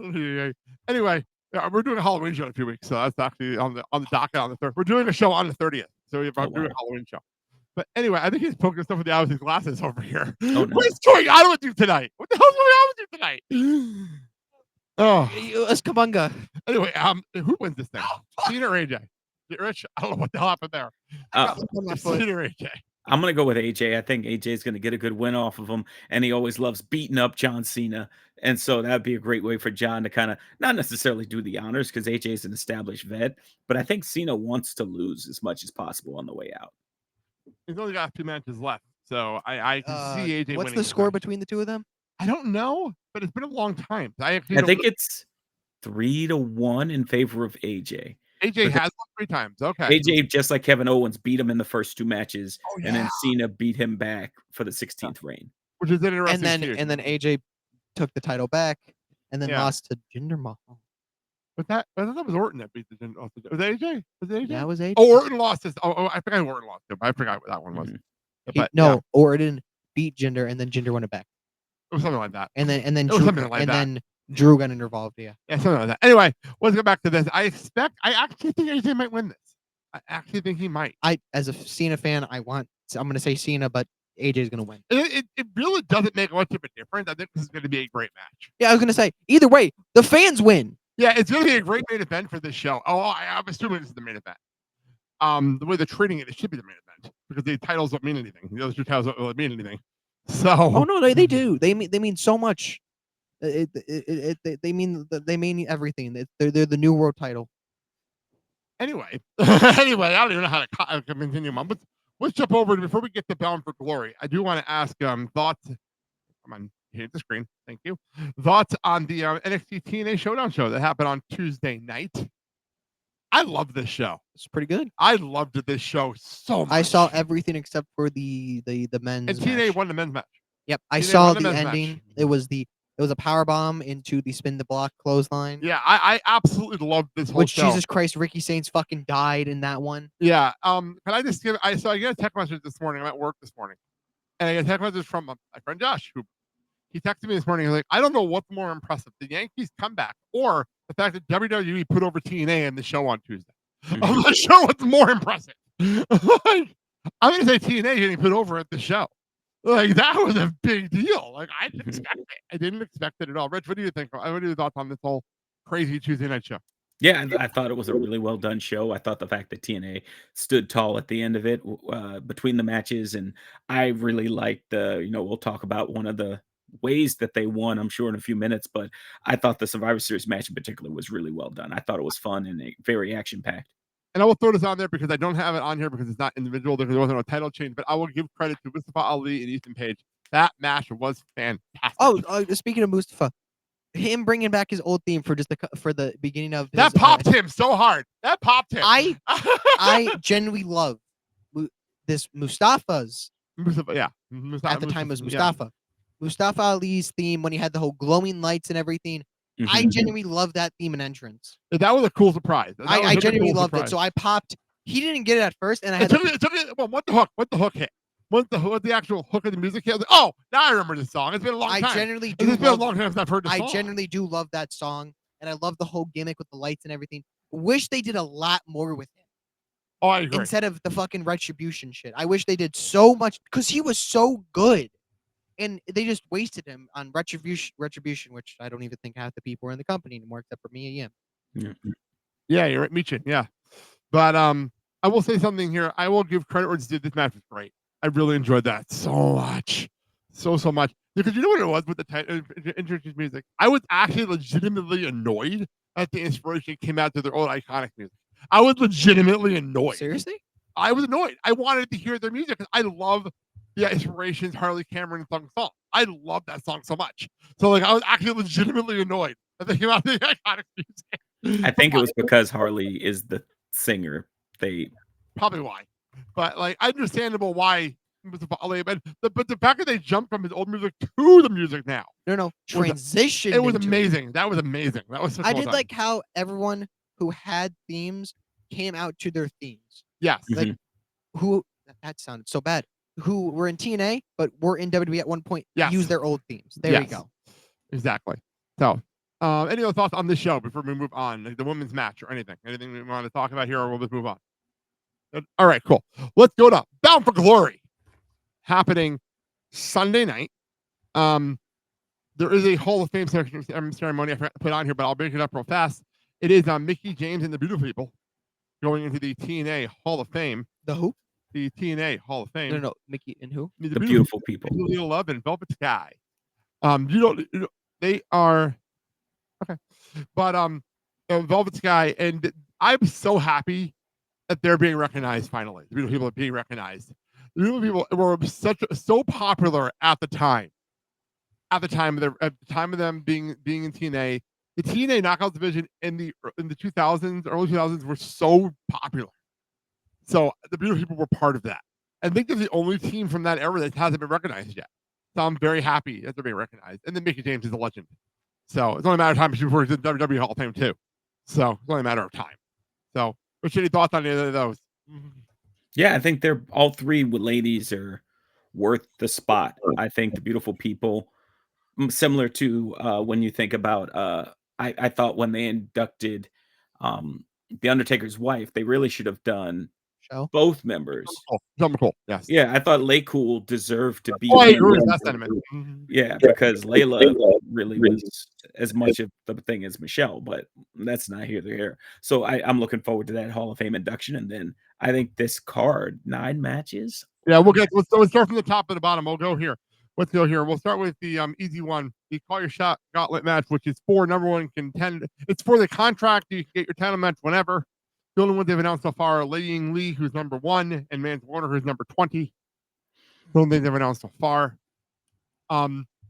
Speaker 2: Anyway, yeah, we're doing a Halloween show in a few weeks, so that's actually on the docket on the 3rd. We're doing a show on the 30th, so we're doing a Halloween show. But anyway, I think he's poking stuff with the eyes of his glasses over here.
Speaker 6: Oh, no.
Speaker 2: What is going on with you tonight? What the hell's going on with you tonight? Oh,
Speaker 3: Escabunga.
Speaker 2: anyway, who wins this thing? Cena or AJ? Rich, I don't know what the hell happened there. Cena or AJ?
Speaker 6: I'm going to go with AJ. I think AJ is going to get a good win off of him, and he always loves beating up John Cena. And so that'd be a great way for John to kind of not necessarily do the honors because AJ is an established vet, but I think Cena wants to lose as much as possible on the way out.
Speaker 2: He's only got 2 matches left, so I can see AJ
Speaker 3: What's
Speaker 2: winning.
Speaker 3: the
Speaker 2: this
Speaker 3: score
Speaker 2: match.
Speaker 3: between the two of them?
Speaker 2: I don't know, but it's been a long time. I
Speaker 6: think it's 3-1 in favor of AJ.
Speaker 2: AJ has won 3 times. Okay.
Speaker 6: AJ, just like Kevin Owens, beat him in the first 2 matches,
Speaker 2: Oh,
Speaker 6: and then
Speaker 2: yeah.
Speaker 6: Cena beat him back for the 16th reign.
Speaker 2: Which is interesting.
Speaker 3: And then AJ took the title back and then
Speaker 2: Yeah.
Speaker 3: lost to Jinder Mahal.
Speaker 2: But I thought that was Orton that beat the Jinder. Was that AJ? Was it AJ?
Speaker 3: That was AJ.
Speaker 2: Oh, Orton lost his. Oh, I forgot Orton lost him. I forgot what that one was.
Speaker 6: Mhm.
Speaker 2: But
Speaker 3: no,
Speaker 2: yeah,
Speaker 3: Orton beat Jinder and then Jinder won it back.
Speaker 2: it was something like that.
Speaker 3: And then
Speaker 2: It was
Speaker 3: Drew,
Speaker 2: something like that.
Speaker 3: then Drew got involved. Yeah.
Speaker 2: Yeah, something like that. Anyway, let's go back to this. I actually think AJ might win this. I actually think he might.
Speaker 3: As a Cena fan, I'm going to say Cena, but AJ's going to win.
Speaker 2: It really doesn't make much of a difference. I think this is going to be a great match.
Speaker 3: Yeah, I was going to say either way, the fans win.
Speaker 2: Yeah, it's going to be a great main event for this show. Oh, I'm assuming this is the main event. The way they're treating it, it should be the main event because the titles don't mean anything. The other 2 titles don't really mean anything. So.
Speaker 3: Oh no, they do. They mean so much. They mean everything. They're the new world title.
Speaker 2: Anyway, I don't even know how to continue on. But let's jump over before we get to Bound for Glory. I do want to ask thoughts. Come on, Hit the screen. Thank you. Thoughts on the NXT TNA Showdown show that happened on Tuesday night? I love this show.
Speaker 3: It's pretty good.
Speaker 2: I loved this show so much.
Speaker 3: I saw everything except for the men's
Speaker 2: and TNA
Speaker 3: match.
Speaker 2: won the men's match.
Speaker 3: Yep, I
Speaker 2: TNA
Speaker 3: saw
Speaker 2: won the
Speaker 3: the
Speaker 2: men's
Speaker 3: ending.
Speaker 2: match.
Speaker 3: It was a power bomb into the spin the block clothesline.
Speaker 2: Yeah, I absolutely loved this whole
Speaker 3: Which
Speaker 2: show.
Speaker 3: Jesus Christ, Ricky Saints fucking died in that one.
Speaker 2: Yeah. Can I just give? I got a text message this morning. I'm at work this morning, and I got a text message from my friend Josh, who he texted me this morning. He's like, I don't know what's more impressive, the Yankees comeback or the fact that WWE put over TNA in the show on Tuesday. I'm not sure what's more impressive. Like, I'm gonna say TNA getting put over at the show. Like, that was a big deal. Like, I didn't expect it. I didn't expect it at all. Rich, what do you think? What are your thoughts on this whole crazy Tuesday night show?
Speaker 6: Yeah, I thought it was a really well done show. I thought the fact that TNA stood tall at the end of it between the matches, and I really liked we'll talk about one of the ways that they won, I'm sure, in a few minutes, but I thought the Survivor Series match in particular was really well done. I thought it was fun and very action packed.
Speaker 2: And I will throw this on there because I don't have it on here because it's not individual. There wasn't a title change, but I will give credit to Mustafa Ali and Ethan Page. That match was fantastic.
Speaker 3: Oh, speaking of Mustafa, him bringing back his old theme for for the beginning of his,
Speaker 2: that popped him so hard. That popped him.
Speaker 3: I genuinely love this Mustafa's.
Speaker 2: Mustafa, yeah.
Speaker 3: At the time was Mustafa.
Speaker 2: Yeah.
Speaker 3: Mustafa Ali's theme when he had the whole glowing lights and everything. I genuinely love that theme and entrance.
Speaker 2: That was a cool surprise.
Speaker 3: I genuinely loved it. So I popped. He didn't get it at first, and I had.
Speaker 2: Well, what the hook? What the hook hit? What the actual hook of the music hit? Oh, now I remember the song. It's been a long time.
Speaker 3: I genuinely do.
Speaker 2: It's been a long time since I've heard the song.
Speaker 3: I genuinely do love that song, and I love the whole gimmick with the lights and everything. Wish they did a lot more with him.
Speaker 2: Oh, I agree.
Speaker 3: Instead of the fucking retribution shit. I wish they did so much because he was so good. And they just wasted him on retribution, which I don't even think half the people are in the company anymore, except for me and Yim.
Speaker 2: Yeah, you're right, Michin. Yeah, but I will say something here. I will give credit where it's due. This match was great. I really enjoyed that so much, so much. Because you know what it was with the introduced music. I was actually legitimately annoyed at the inspiration came out to their old iconic music. I was legitimately annoyed.
Speaker 3: Seriously?
Speaker 2: I was annoyed. I wanted to hear their music because I love the inspirations Harley Cameron song. I love that song so much. So like I was actually legitimately annoyed that they came out with the iconic music.
Speaker 6: I think it was because Harley is the singer. They
Speaker 2: probably why. But like understandable why but the fact that they jumped from his old music to the music now.
Speaker 3: No. Transition.
Speaker 2: It was amazing. That was amazing. That was
Speaker 3: I did like how everyone who had themes came out to their themes.
Speaker 2: Yes.
Speaker 3: Like who that sounded so bad. Who were in TNA, but were in WWE at one point, use their old themes. There you go.
Speaker 2: Exactly. So, any other thoughts on this show before we move on? Like the women's match or anything? Anything we want to talk about here, or we'll just move on? All right, cool. Let's go to Bound for Glory, happening Sunday night. There is a Hall of Fame ceremony I forgot to put on here, but I'll bring it up real fast. It is Mickey James and the Beautiful People going into the TNA Hall of Fame.
Speaker 3: The who?
Speaker 2: The TNA Hall of Fame.
Speaker 3: No, Mickey and who?
Speaker 6: The Beautiful People.
Speaker 2: Julia Love and Velvet Sky. They are okay, but Velvet Sky, and I'm so happy that they're being recognized finally. The Beautiful People are being recognized. The Beautiful People were so popular at the time. At the time of them being in TNA, the TNA Knockout division in the 2000s, early 2000s were so popular. So the Beautiful People were part of that. I think they're the only team from that era that hasn't been recognized yet. So I'm very happy that they're being recognized. And then Mickey James is a legend. So it's only a matter of time before he's in the WWE Hall of Fame too. So it's only a matter of time. So what's your thoughts on either of those?
Speaker 6: Yeah, I think they're all three ladies are worth the spot. I think the Beautiful People, similar to when you think about I thought when they inducted the Undertaker's wife, they really should have done both members.
Speaker 2: Cool. Yes.
Speaker 6: Yeah, I thought Laycool deserved to be.
Speaker 2: I agree with that sentiment.
Speaker 6: Yeah, because Layla really was as much of the thing as Michelle, but that's not here nor there. So I'm looking forward to that Hall of Fame induction, and then I think this card 9 matches.
Speaker 2: Yeah, let's start from the top to the bottom. We'll go here. Let's go here. We'll start with the easy one, the Call Your Shot Gauntlet match, which is for number one contender. It's for the contract. You can get your title match whenever. The only ones they've announced so far are Lei Ying Lee, who's number 1, and Mance Warner, who's number 20. The only thing they've announced so far.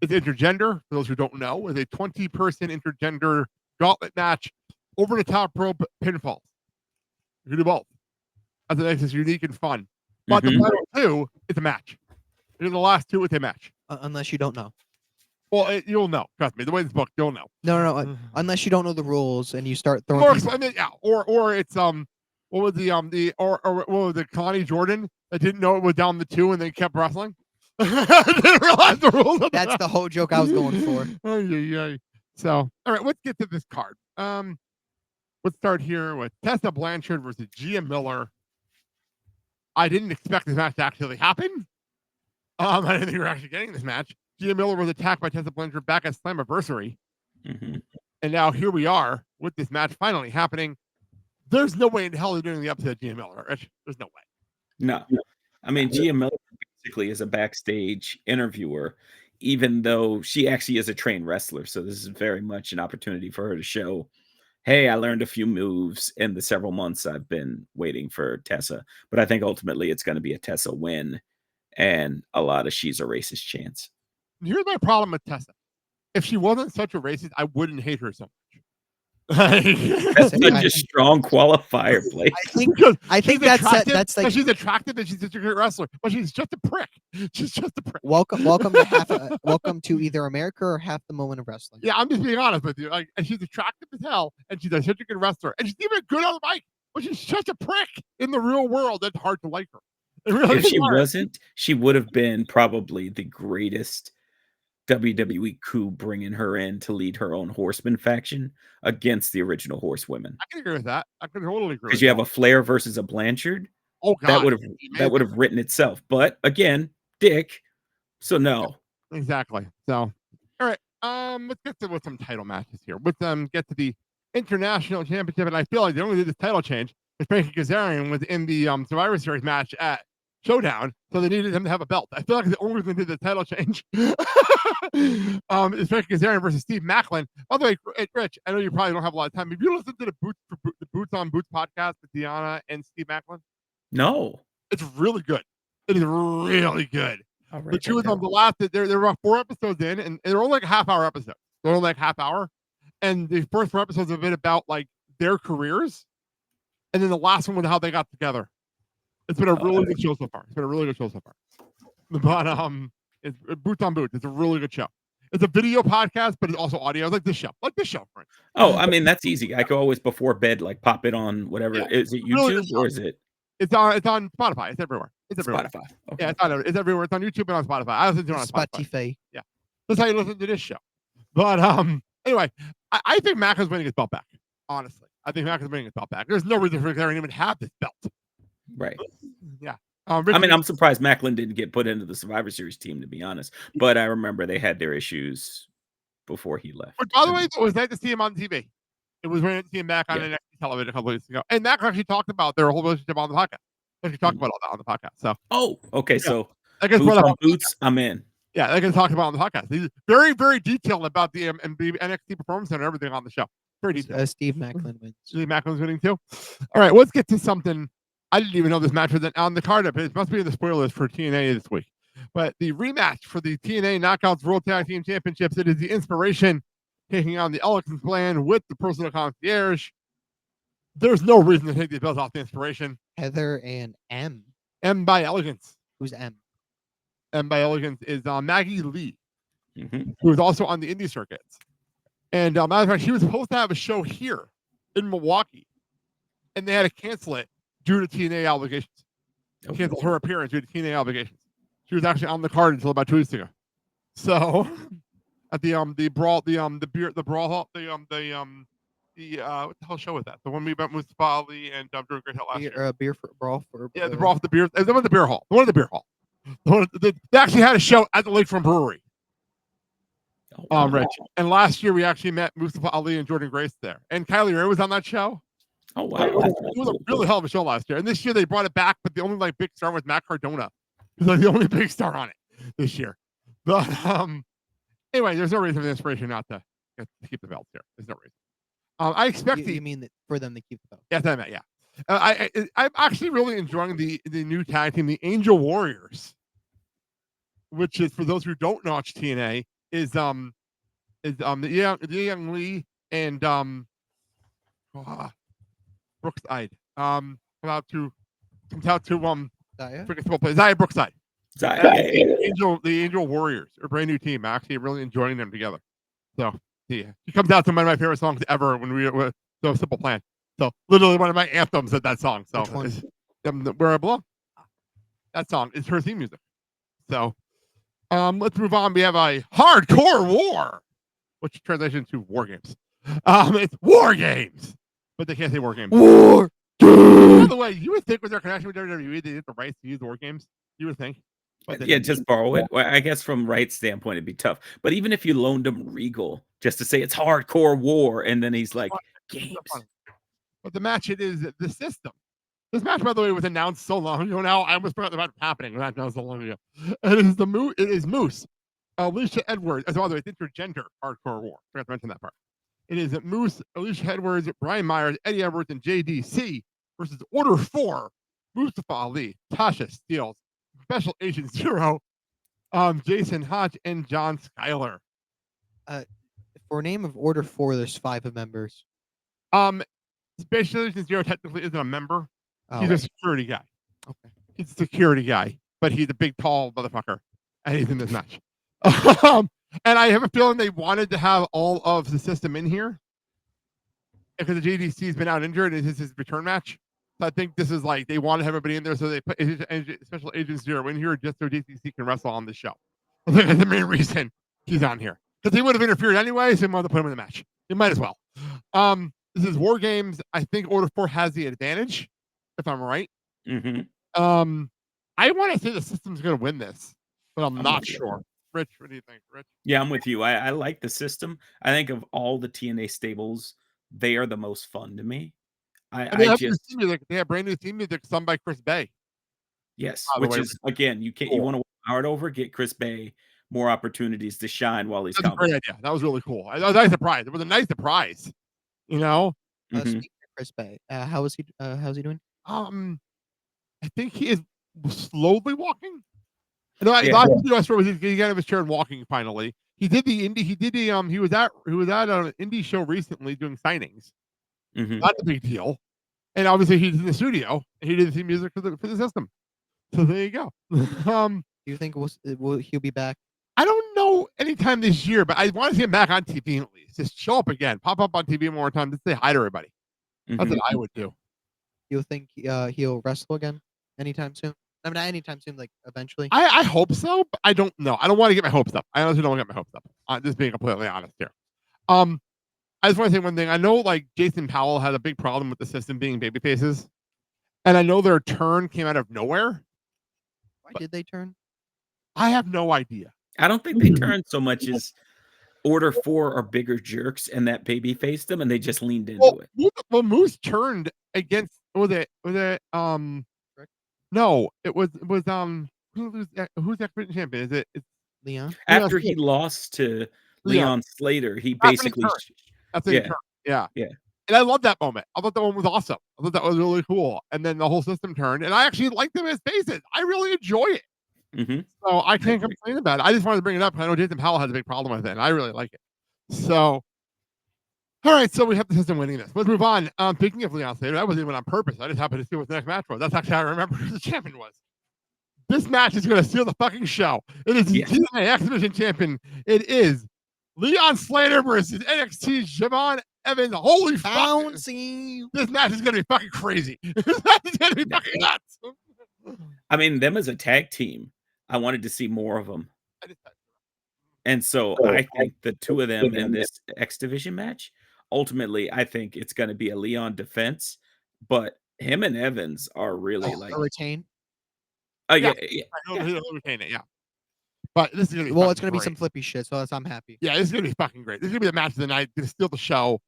Speaker 2: It's intergender. For those who don't know, it's a 20-person intergender gauntlet match over the top rope pinfalls. You can do both. That's what makes this unique and fun. But the final two, it's a match. The last two, it's a match.
Speaker 3: Unless you don't know.
Speaker 2: Well, you'll know. Trust me. The way it's booked, you'll know.
Speaker 3: No. Unless you don't know the rules and you start throwing.
Speaker 2: Or it's what was what was it, Connie Jordan that didn't know it was down the 2 and they kept wrestling? Didn't realize the rules.
Speaker 3: That's the whole joke I was going for.
Speaker 2: So, all right, let's get to this card. Let's start here with Tessa Blanchard versus Gia Miller. I didn't expect this match to actually happen. I didn't think we were actually getting this match. Gia Miller was attacked by Tessa Blanchard back at Slammiversary. And now here we are with this match finally happening. There's no way in hell they're doing the upset Gia Miller. There's no way.
Speaker 6: No. I mean, Gia Miller basically is a backstage interviewer, even though she actually is a trained wrestler. So this is very much an opportunity for her to show, hey, I learned a few moves in the several months I've been waiting for Tessa. But I think ultimately it's going to be a Tessa win and a lot of she's a racist chance.
Speaker 2: Here's my problem with Tessa. If she wasn't such a racist, I wouldn't hate her so much.
Speaker 6: That's such a strong qualifier, Blake.
Speaker 3: I think that's like
Speaker 2: she's attractive and she's such a great wrestler, but she's just a prick. She's just a prick.
Speaker 3: Welcome to either America or half the moment of wrestling.
Speaker 2: Yeah, I'm just being honest with you. Like, and she's attractive as hell, and she's such a good wrestler, and she's even good on the mic, but she's such a prick in the real world. That's hard to like her. Really
Speaker 6: if she wasn't, she would have been probably the greatest WWE coup, bringing her in to lead her own Horseman faction against the original Horsewomen.
Speaker 2: I can agree with that. I can totally agree.
Speaker 6: Because you have a Flair versus a Blanchard.
Speaker 2: Oh God,
Speaker 6: that would have written itself. But again, Dick. So no.
Speaker 2: Exactly. So all right. Let's get to with some title matches here. With get to the International Championship, and I feel like they only did this title change because Frankie Kazarian was in the Survivor Series match at Showdown, so they needed him to have a belt. I feel like the only reason they did the title change is Frankie Kazarian versus Steve Macklin. By the way, Rich, I know you probably don't have a lot of time. Have you listened to the Boots on Boots podcast with Deanna and Steve Macklin?
Speaker 6: No.
Speaker 2: It's really good. It is really good.
Speaker 6: Right,
Speaker 2: the two of them, they're about 4 episodes in, and they're only like half-hour episodes. They're only like half hour. And the first 4 episodes have been about like their careers. And then the last one was how they got together. It's been a really good show so far. But it's Boots on Boots. It's a really good show. It's a video podcast, but it's also audio. It's like this show. Friend.
Speaker 6: Oh, I mean, that's easy. I could always before bed like pop it on whatever. Yeah. Is it YouTube or is it?
Speaker 2: It's on Spotify. It's everywhere.
Speaker 6: Spotify. Okay.
Speaker 2: Yeah, it's everywhere. It's on YouTube and on Spotify. I listen to it on Spotify. Yeah. That's how you listen to this show. But anyway, I think Mac is winning his belt back. Honestly. I think Mac is winning his belt back. There's no reason for Kazarian to even have this belt.
Speaker 6: Right.
Speaker 2: Yeah.
Speaker 6: I mean, I'm surprised Macklin didn't get put into the Survivor Series team, to be honest. But I remember they had their issues before he left.
Speaker 2: But by the way, it was nice to see him on TV. It was nice to see him back on NXT television a couple weeks ago. And Mac actually talked about their whole relationship on the podcast. They talked about all that on the podcast. So.
Speaker 6: Okay. Yeah. So
Speaker 2: Boots on
Speaker 6: Boots, I'm in.
Speaker 2: Yeah, they can talk about on the podcast. He's very, very detailed about the NXT Performance Center and everything on the show. Very detailed.
Speaker 3: Steve Macklin wins.
Speaker 2: Steve Macklin's winning too. All right, let's get to something. I didn't even know this match was on the card, but it must be in the spoilers for TNA this week. But the rematch for the TNA Knockouts World Tag Team Championships, it is the Inspiration taking on the Elegance Plan with the Personal Concierge. There's no reason to take these belts off the Inspiration.
Speaker 3: Heather and M.
Speaker 2: M by Elegance.
Speaker 3: Who's M?
Speaker 2: M by Elegance is Maggie Lee, who is also on the indie circuits. And matter of fact, she was supposed to have a show here in Milwaukee, and they had to cancel it due to TNA obligations. Cancel her appearance due to TNA obligations. She was actually on the card until about 2 weeks ago. So at the brawl, what the hell show was that? The one we met with Mustafa Ali and Drew Great last year.
Speaker 3: Beer for brawl for.
Speaker 2: Yeah, the brawl for the beer. The one at the beer hall. The one at the beer hall. They actually had a show at the Lakefront Brewery. Rich. And last year we actually met Mustafa Ali and Jordan Grace there. And Kylie Ray was on that show.
Speaker 6: Oh wow.
Speaker 2: It was a really hell of a show last year. And this year they brought it back, but the only big star was Matt Cardona. He was like the only big star on it this year. But anyway, there's no reason for the Inspiration not to keep the belts here. There's no reason. I expect
Speaker 3: you mean that for them to keep the belt?
Speaker 2: Yes, I meant, yeah. I'm actually really enjoying the new tag team, the Angel Warriors, which is, for those who don't watch TNA, the Young Lee and Brookside. Comes out to
Speaker 3: Daya?
Speaker 2: freaking football player Zaya Brookside.
Speaker 6: Zach,
Speaker 2: And
Speaker 6: yeah.
Speaker 2: the Angel Warriors, a brand new team. I'm actually really enjoying them together. So yeah, he comes out to one of my favorite songs ever when we were so Simple Plan. So literally one of my anthems at that song. So
Speaker 3: Which one?
Speaker 2: it's, Where I Belong. That song is her theme music. So let's move on. We have a hardcore war, which translates to war games. It's war games, but they can't say war games.
Speaker 3: War.
Speaker 2: By the way, you would think with their connection with WWE, they get the rights to use war games. You would think. But they
Speaker 6: Yeah,
Speaker 2: didn't.
Speaker 6: just borrow it. Well, I guess from Wright's standpoint, it'd be tough. But even if you loaned him Regal just to say it's hardcore war, and then he's like,
Speaker 2: It's
Speaker 6: games.
Speaker 2: not funny. But the match, it is the system. This match, by the way, was announced so long ago now. I almost forgot about it happening. That was so long ago. It is Moose, Alicia Edwards. By the way, it's intergender hardcore war. Forgot to mention that part. It is Moose, Alicia Edwards, Brian Myers, Eddie Edwards, and JDC versus Order 4, Mustafa Ali, Tasha Steeles, Special Agent Zero, Jason Hodge, and John Schuyler.
Speaker 3: For a name of Order 4, there's 5 members.
Speaker 2: Special Agent Zero technically isn't a member. He's
Speaker 3: Oh,
Speaker 2: a security guy.
Speaker 3: okay.
Speaker 2: He's a security guy, but he's a big, tall motherfucker, and he's in this match. And I have a feeling they wanted to have all of the system in here because the JDC has been out injured and this is his return match. So I think this is like they want to have everybody in there, so they put Special Agent Zero in here just so JDC can wrestle on the show. That's the main reason he's on here because he would have interfered anyway, so they wanted to put him in the match. They might as well. This is War Games. I think Order 4 has the advantage, if I'm right.
Speaker 6: Mm-hmm.
Speaker 2: I want to say the system's going to win this, but I'm not
Speaker 6: with you.
Speaker 2: sure. Rich, what do you think, Rich?
Speaker 6: Yeah, I'm with you. I like the system. I think of all the TNA stables, they are the most fun to me.
Speaker 2: And they
Speaker 6: I
Speaker 2: have new
Speaker 6: just
Speaker 2: theme music. They have brand new theme music sung by Chris Bay.
Speaker 6: yes,
Speaker 2: By the
Speaker 6: which
Speaker 2: way,
Speaker 6: is again, you can't you
Speaker 2: cool.
Speaker 6: want to work hard over, get Chris Bay more opportunities to shine while he's
Speaker 2: That's a
Speaker 6: coming.
Speaker 2: great idea. That was really cool. I was nice surprise. It was a nice surprise. You know,
Speaker 6: Mhm.
Speaker 3: Speaking of Chris Bay, how's he doing?
Speaker 2: I think he is slowly walking. No,
Speaker 6: Yeah.
Speaker 2: last video I saw was he got out of his chair and walking finally. He did the indie. He did the he was at an indie show recently doing signings.
Speaker 6: Mhm.
Speaker 2: Not a big deal. And obviously he's in the studio and he did the theme music for the system. So there you go.
Speaker 3: Do you think will he'll be back?
Speaker 2: I don't know anytime this year, but I want to see him back on TV at least. Just show up again, pop up on TV one more time, just say hi to everybody. That's
Speaker 6: Mhm.
Speaker 2: what I would do.
Speaker 3: You think he'll wrestle again anytime soon? I mean, not anytime soon, like eventually.
Speaker 2: I hope so, but I don't know. I don't want to get my hopes up. I honestly don't want to get my hopes up. Just being completely honest here. I just want to say one thing. I know like Jason Powell had a big problem with the system being baby faces, and I know their turn came out of nowhere.
Speaker 3: Why did they turn?
Speaker 2: I have no idea.
Speaker 6: I don't think they turned so much as Order 4 are bigger jerks and that baby faced them and they just leaned into it.
Speaker 2: Well, Moose turned against was it
Speaker 3: Rick?
Speaker 2: no, it was who's the champion? Is it's
Speaker 3: Leon?
Speaker 6: After he lost to Leon Slater, he
Speaker 2: That's when he
Speaker 6: basically
Speaker 2: turned. That's when he
Speaker 6: yeah.
Speaker 2: turned. Yeah.
Speaker 6: Yeah.
Speaker 2: And I love that moment. I thought that one was awesome. I thought that was really cool. And then the whole system turned, and I actually liked them as faces. I really enjoy it.
Speaker 6: Mhm.
Speaker 2: So I can't complain about it. I just wanted to bring it up because I know Jason Powell has a big problem with it, and I really like it. So, all right, so we have the system winning this. Let's move on. Speaking of Leon Slater, that wasn't even on purpose. I just happened to see what the next match was. That's actually how I remember who the champion was. This match is going to steal the fucking show. It is the TNA X Division champion. It is Leon Slater versus NXT Javon Evans. Holy fuck.
Speaker 3: Bouncy.
Speaker 2: This match is going to be fucking crazy. This match is going to be fucking nuts.
Speaker 6: I mean, them as a tag team, I wanted to see more of them. And so I think the two of them in this X Division match, ultimately, I think it's going to be a Leon defense, but him and Evans are really like
Speaker 3: A retain.
Speaker 6: oh
Speaker 2: Yeah.
Speaker 6: yeah.
Speaker 2: He'll retain it, yeah. But this is going to be
Speaker 3: Well, it's
Speaker 2: fucking
Speaker 3: gonna be
Speaker 2: great.
Speaker 3: some flippy shit, so I'm happy.
Speaker 2: Yeah, this is gonna be fucking great. This is gonna be the match of the night. Gonna steal the show.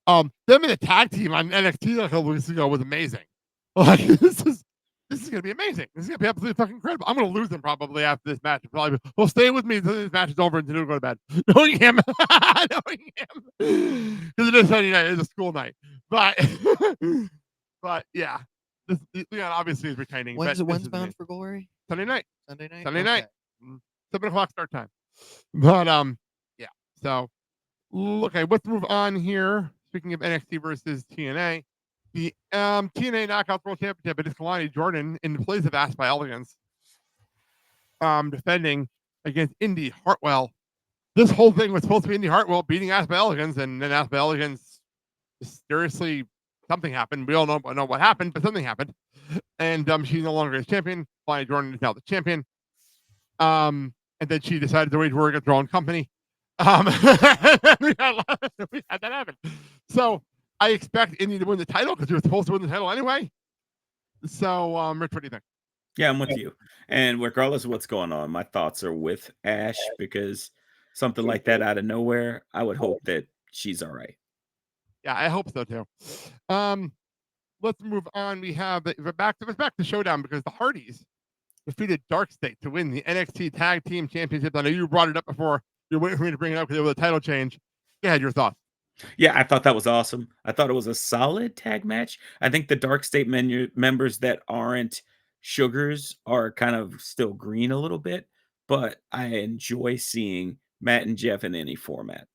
Speaker 2: Them in the tag team on NXT like a couple weeks ago was amazing. Like this is gonna be amazing. This is gonna be absolutely fucking incredible. I'm gonna lose them probably after this match. Probably, well, stay with me until this match is over and then go to bed. Knowing him, because it is Sunday night. It's a school night, but but yeah, Leon obviously is retaining.
Speaker 3: When's
Speaker 2: but
Speaker 3: Bound for Glory?
Speaker 2: Sunday night.
Speaker 3: Sunday night.
Speaker 2: Sunday night.
Speaker 3: Okay.
Speaker 2: 7 o'clock start time. But So, okay, let's move on here. Speaking of NXT versus TNA, the TNA Knockout World Championship, it is Kalani Jordan in the place of Ash by Elegance, defending against Indy Hartwell. This whole thing was supposed to be Indy Hartwell beating Ash by Elegance, and then Ash by Elegance mysteriously something happened. We all know what happened, but something happened, and she's no longer a champion. Kalani Jordan is now the champion. And then she decided to wage war against her own company. we had that happen. So I expect Indy to win the title because they were supposed to win the title anyway. So, Rich, what do you think?
Speaker 6: Yeah, I'm with you. And regardless of what's going on, my thoughts are with Ash because something like that out of nowhere, I would hope that she's all right.
Speaker 2: Yeah, I hope so too. Let's move on. We have back to Showdown because the Hardys defeated Dark State to win the NXT Tag Team Championship. I know you brought it up before. You're waiting for me to bring it up because it was a title change. Go ahead, your thoughts.
Speaker 6: Yeah, I thought that was awesome. I thought it was a solid tag match. I think the Dark State members that aren't sugars are kind of still green a little bit, but I enjoy seeing Matt and Jeff in any format.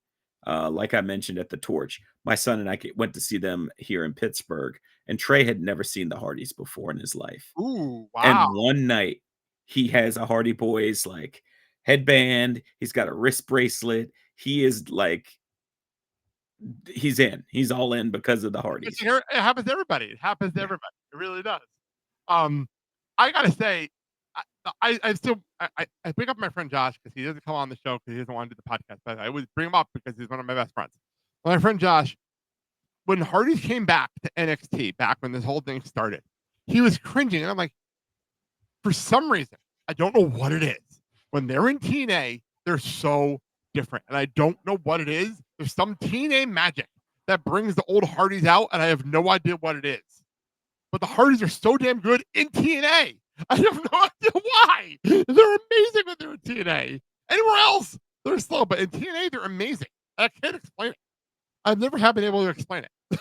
Speaker 6: Like I mentioned at the Torch, my son and I went to see them here in Pittsburgh, and Trey had never seen the Hardys before in his life.
Speaker 2: Ooh, wow.
Speaker 6: And one night he has a Hardy Boys like headband, he's got a wrist bracelet. He is like he's all in because of the Hardys.
Speaker 2: It happens to everybody. It happens to everybody. It really does. I gotta say, I still pick up my friend Josh because he doesn't come on the show because he doesn't want to do the podcast, but I would bring him up because he's one of my best friends. My friend Josh, when Hardys came back to NXT, back when this whole thing started, he was cringing, and I'm like, for some reason, I don't know what it is. When they're in TNA, they're so different, and I don't know what it is. There's some TNA magic that brings the old Hardys out, and I have no idea what it is. But the Hardys are so damn good in TNA. I have no idea why. They're amazing when they're in TNA. Anywhere else, they're slow, but in TNA, they're amazing. I can't explain it. I've never been able to explain it.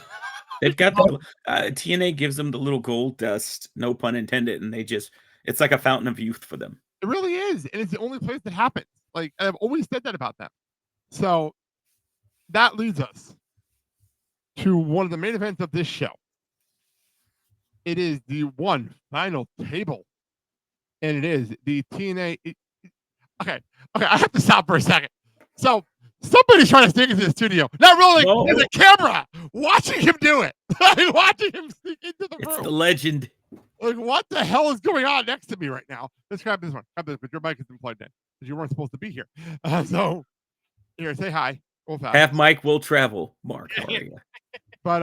Speaker 6: They've got the TNA gives them the little gold dust, no pun intended, and it's like a fountain of youth for them.
Speaker 2: It really is, and it's the only place that happens. Like, I've always said that about them. So that leads us to one of the main events of this show. It is the one final table, and it is the TNA. Okay, I have to stop for a second. So somebody's trying to sneak into the studio. Not really.
Speaker 6: No.
Speaker 2: There's a camera watching him do it. Watching him sneak into the room.
Speaker 6: It's the legend.
Speaker 2: Like, what the hell is going on next to me right now? Let's grab this one. Grab this, but your mic isn't plugged in because you weren't supposed to be here. So here, say hi.
Speaker 6: Half mic will travel, Mark.
Speaker 2: But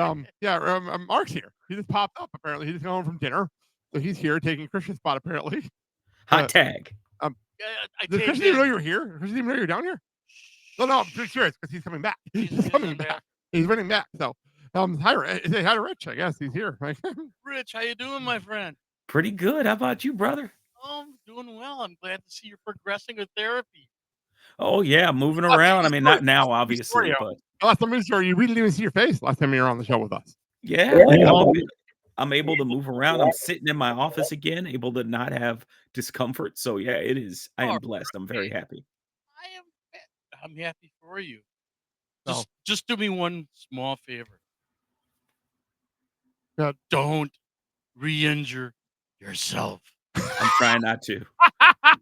Speaker 2: Mark's here. He just popped up. Apparently, he just got home from dinner, so he's here taking Christian's spot. Apparently,
Speaker 6: hot tag.
Speaker 2: Did Christian even know you were here? Christian even know you're down here? No, I'm pretty sure it's because he's coming back. He's coming back. He's running back. So, say hi to Rich. I guess he's here.
Speaker 7: Rich, how you doing, my friend?
Speaker 6: Pretty good. How about you, brother?
Speaker 7: Oh, I'm doing well. I'm glad to see you're progressing with therapy.
Speaker 6: Oh yeah, moving around. I mean, not now, obviously, but
Speaker 2: last time we saw you, we didn't even see your face. Last time you were on the show with us.
Speaker 6: Yeah, I'm able to move around. I'm sitting in my office again, able to not have discomfort. So yeah, it is. I am blessed. I'm very happy.
Speaker 7: I'm happy for you. Just do me one small favor. Don't re-injure yourself.
Speaker 6: I'm trying not to.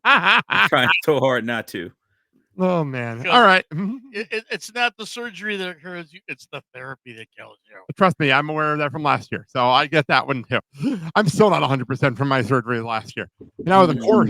Speaker 6: I'm trying so hard not to.
Speaker 2: Oh man! All right.
Speaker 7: It's not the surgery that hurts you; it's the therapy that kills you.
Speaker 2: Trust me, I'm aware of that from last year, so I get that one too. I'm still not 100% from my surgery last year. And that was a core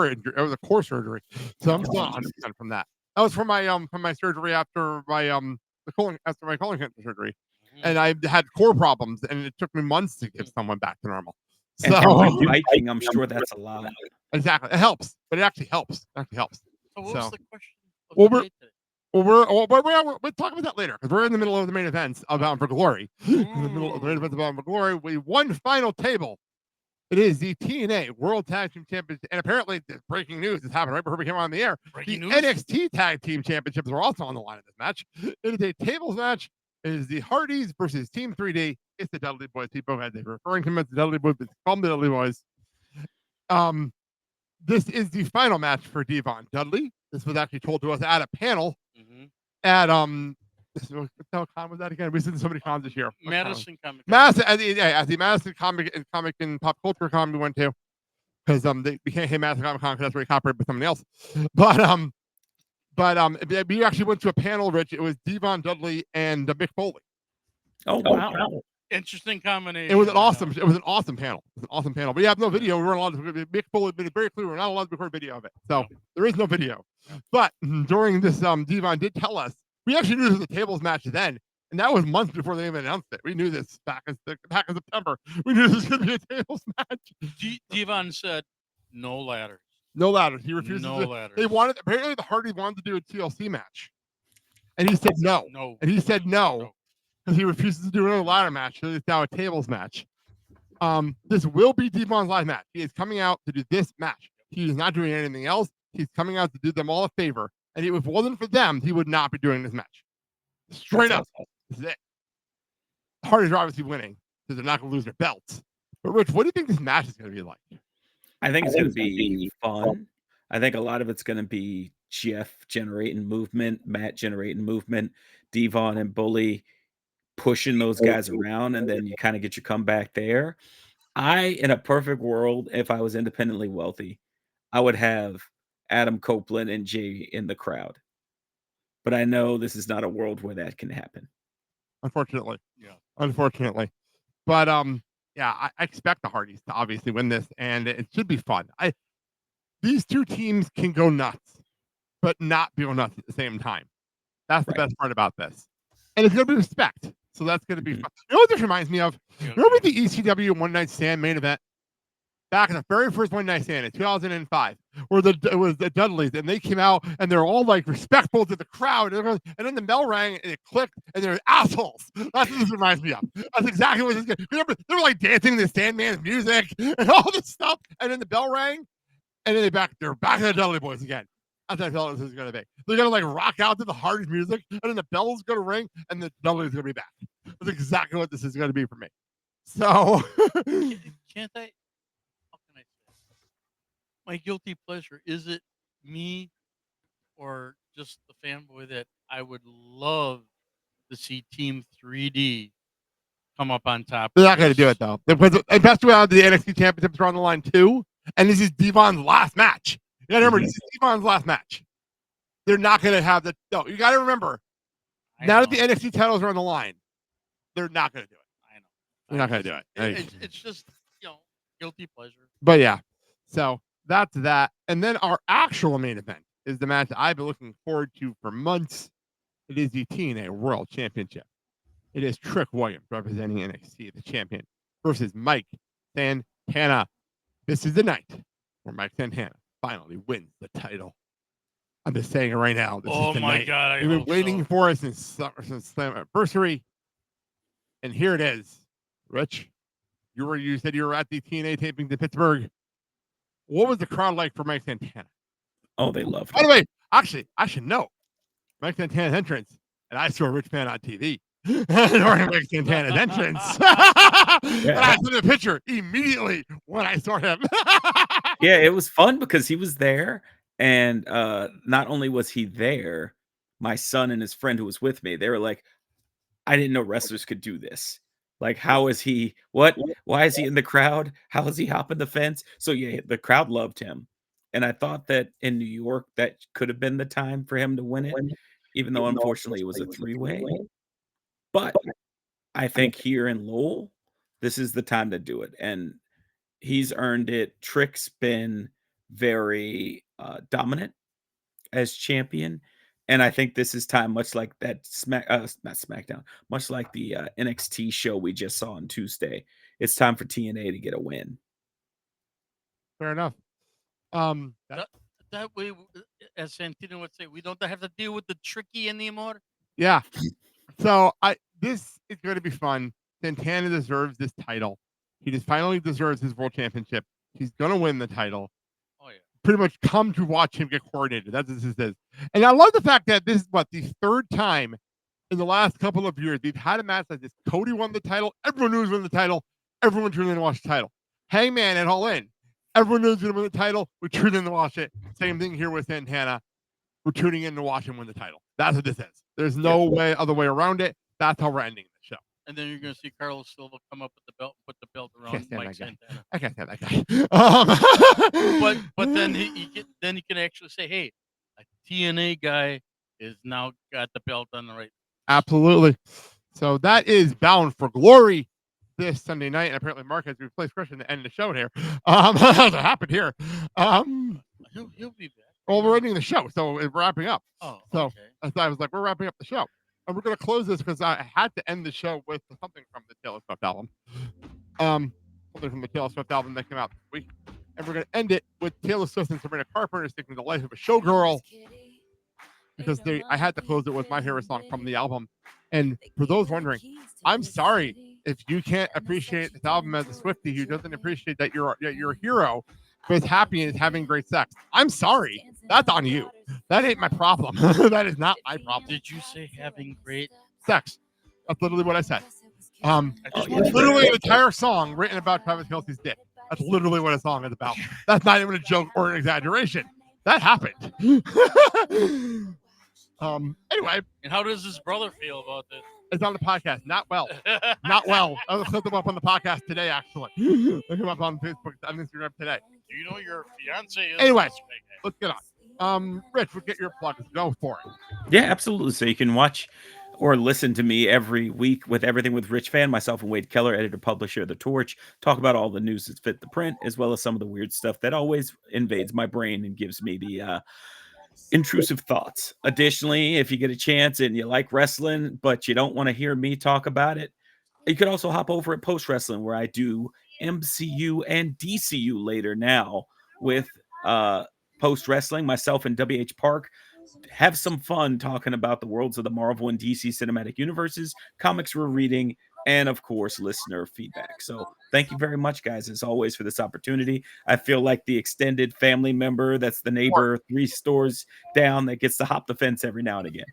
Speaker 2: injury. That was a core surgery, so I'm still not 100% from that. That was from my surgery after my colon cancer surgery, and I had core problems, and it took me months to get someone back to normal.
Speaker 6: And
Speaker 2: So
Speaker 6: biking, I'm sure that's a lot.
Speaker 2: Exactly, it helps, but it actually helps. It actually helps.
Speaker 7: So what was the question?
Speaker 2: We'll talk about that later because we're in the middle of the main events of Bound for Glory. In the middle of the main events of Bound for Glory, we one final table. It is the TNA World Tag Team Championship, and apparently, this breaking news has happened right before we came on the air. The NXT Tag Team Championships are also on the line in this match. It is a tables match. It is the Hardys versus Team 3D. It's the Dudley Boys. People had they were referring to them as the Dudley Boys, but it's called the Dudley Boys. This is the final match for Devon Dudley. This was actually told to us at a panel. at what con was that again? We did so many cons this year.
Speaker 7: Madison Comic Con.
Speaker 2: Madison at the Madison Comic and Pop Culture Con we went to, because we can't hit Madison Comic Con because that's where we copyrighted with somebody else. But we actually went to a panel, Rich. It was Devon Dudley and Mick Foley.
Speaker 6: Oh wow.
Speaker 7: Interesting combination.
Speaker 2: It was an awesome panel. It was an awesome panel. But yeah, no video. We weren't allowed to. Mick Foley made it very clear we're not allowed to record video of it. So there is no video. But during this, Devon did tell us, we actually knew this was a tables match then, and that was months before they even announced it. We knew this back in September. We knew this was going to be a tables match.
Speaker 7: Devon said, "No ladders."
Speaker 2: No ladders. He refused.
Speaker 7: No ladders.
Speaker 2: They wanted, apparently the Hardys wanted to do a TLC match, and he said no.
Speaker 7: No.
Speaker 2: And he said no. Because he refuses to do another ladder match, so it's now a tables match. This will be Devon's live match. He is coming out to do this match. He is not doing anything else. He's coming out to do them all a favor. And if it wasn't for them, he would not be doing this match. Straight up. This is it. The Hardys are obviously winning because they're not going to lose their belts. But Rich, what do you think this match is going to be like?
Speaker 6: I think it's going to be fun. I think a lot of it's going to be Jeff generating movement, Matt generating movement, Devon and Bully pushing those guys around, and then you kind of get your comeback there. In a perfect world, if I was independently wealthy, I would have Adam Copeland and Jay in the crowd. But I know this is not a world where that can happen.
Speaker 2: Unfortunately. Yeah. Unfortunately. But yeah, I expect the Hardys to obviously win this, and it should be fun. These two teams can go nuts, but not be nuts at the same time. That's the best part about this. And it's going to be respect. So that's going to be fun. You know what this reminds me of? Remember the ECW One Night Stand main event? Back in the very first One Night Stand in 2005, where it was the Dudleys, and they came out, and they're all like respectful to the crowd. And then the bell rang, and it clicked, and they're assholes. That's what this reminds me of. That's exactly what this is. Remember, they were like dancing to Sandman's music and all this stuff. And then the bell rang, and then they're back to the Dudley Boys again. That's what I felt this is going to be. They're going to like rock out to the Hardys music, and then the bell's going to ring, and the Dudley's going to be back. That's exactly what this is going to be for me. So,
Speaker 7: can't I? How can I say? My guilty pleasure, is it me, or just the fanboy that I would love to see Team 3D come up on top?
Speaker 2: They're not going to do it though. Because best way out, the NXT championships are on the line too, and this is Devon's last match. You gotta remember, this is Devon's last match. They're not gonna have the you gotta remember. Now that the NXT titles are on the line, they're not gonna do it.
Speaker 7: I know.
Speaker 2: They're not gonna do it.
Speaker 7: It's just, guilty pleasure.
Speaker 2: But yeah. So that's that. And then our actual main event is the match I've been looking forward to for months. It is the TNA World Championship. It is Trick Williams representing NXT, the champion, versus Mike Santana. This is the night where Mike Santana finally wins the title. I'm just saying it right now. This is the night.
Speaker 7: God!
Speaker 2: We've been waiting for it since Slammiversary, and here it is. Rich, you said you were at the TNA taping in Pittsburgh. What was the crowd like for Mike Santana?
Speaker 6: Oh, they loved it.
Speaker 2: By the way, actually, I should know Mike Santana's entrance, and I saw Rich Fann on TV during Mike Santana's entrance. And I took a picture immediately when I saw him.
Speaker 6: Yeah, it was fun because he was there, and not only was he there, my son and his friend who was with me, they were like, I didn't know wrestlers could do this. Like, how is he? Why is he in the crowd? How is he hopping the fence? So yeah, the crowd loved him. And I thought that in New York, that could have been the time for him to win it, even though unfortunately it was a three-way. But I think here in Lowell, this is the time to do it. And he's earned it. Trick's been very dominant as champion. And I think this is time, much like that not SmackDown, much like the NXT show we just saw on Tuesday. It's time for TNA to get a win.
Speaker 2: Fair enough.
Speaker 7: That way, as Santino would say, we don't have to deal with the tricky anymore.
Speaker 2: Yeah. So this is going to be fun. Santana deserves this title. He just finally deserves his world championship. He's going to win the title.
Speaker 7: Oh, yeah.
Speaker 2: Pretty much come to watch him get coordinated. That's what this is. And I love the fact that this is the third time in the last couple of years we've had a match like this. Cody won the title. Everyone knew he was winning the title. Everyone tuned in to watch the title. Hangman at All In. Everyone knew he was going to win the title. We tuned in to watch it. Same thing here with Santana. we're tuning in to watch him win the title. That's what this is. There's no other way around it. That's how we're ending the show.
Speaker 7: And then you're going to see Carlos Silva come up with the belt, put the belt around Mike Santana.
Speaker 2: I can't stand that guy.
Speaker 7: But then he can actually say, hey, a TNA guy is now got the belt on the right.
Speaker 2: Absolutely. So that is Bound for Glory this Sunday night. And apparently Mark has replaced Cristian to end the show here. That's what happened here.
Speaker 7: He'll be back.
Speaker 2: Well, we're ending the show, so we're wrapping up.
Speaker 7: Oh,
Speaker 2: so
Speaker 7: okay.
Speaker 2: I was like, we're wrapping up the show. And we're going to close this because I had to end the show with something from the Taylor Swift album. Something from the Taylor Swift album that came out this week. And we're going to end it with Taylor Swift and Sabrina Carpenter singing The Life of a Showgirl. Because I had to close it with my favorite song from the album. And for those wondering, I'm sorry if you can't appreciate this album as a Swiftie who doesn't appreciate that your hero who is happy and is having great sex. I'm sorry. That's on you. That ain't my problem. That is not my problem.
Speaker 7: Did you say having great
Speaker 2: sex? That's literally what I said. It's literally an entire song written about Travis Kelce's dick. That's literally what a song is about. That's not even a joke or an exaggeration. That happened. Anyway.
Speaker 7: And how does his brother feel about this?
Speaker 2: It's on the podcast. Not well. Not well. I looked him up on the podcast today, actually. Look him up on Facebook, on Instagram today.
Speaker 7: Do you know your fiance is?
Speaker 2: Anyway, let's get on. Rich, we'll get your plugs. Go for it.
Speaker 6: Yeah, absolutely. So you can watch or listen to me every week with Everything with Rich Fann, myself and Wade Keller, editor, publisher of The Torch, talk about all the news that's fit the print, as well as some of the weird stuff that always invades my brain and gives me the intrusive thoughts. Additionally, if you get a chance and you like wrestling, but you don't want to hear me talk about it, you could also hop over at Post Wrestling, where I do MCU and DCU later now with Post Wrestling. Myself and WH Park have some fun talking about the worlds of the Marvel and DC cinematic universes, comics we're reading, and of course, listener feedback. So thank you very much, guys, as always, for this opportunity. I feel like the extended family member that's the neighbor 3 stores down that gets to hop the fence every now and again.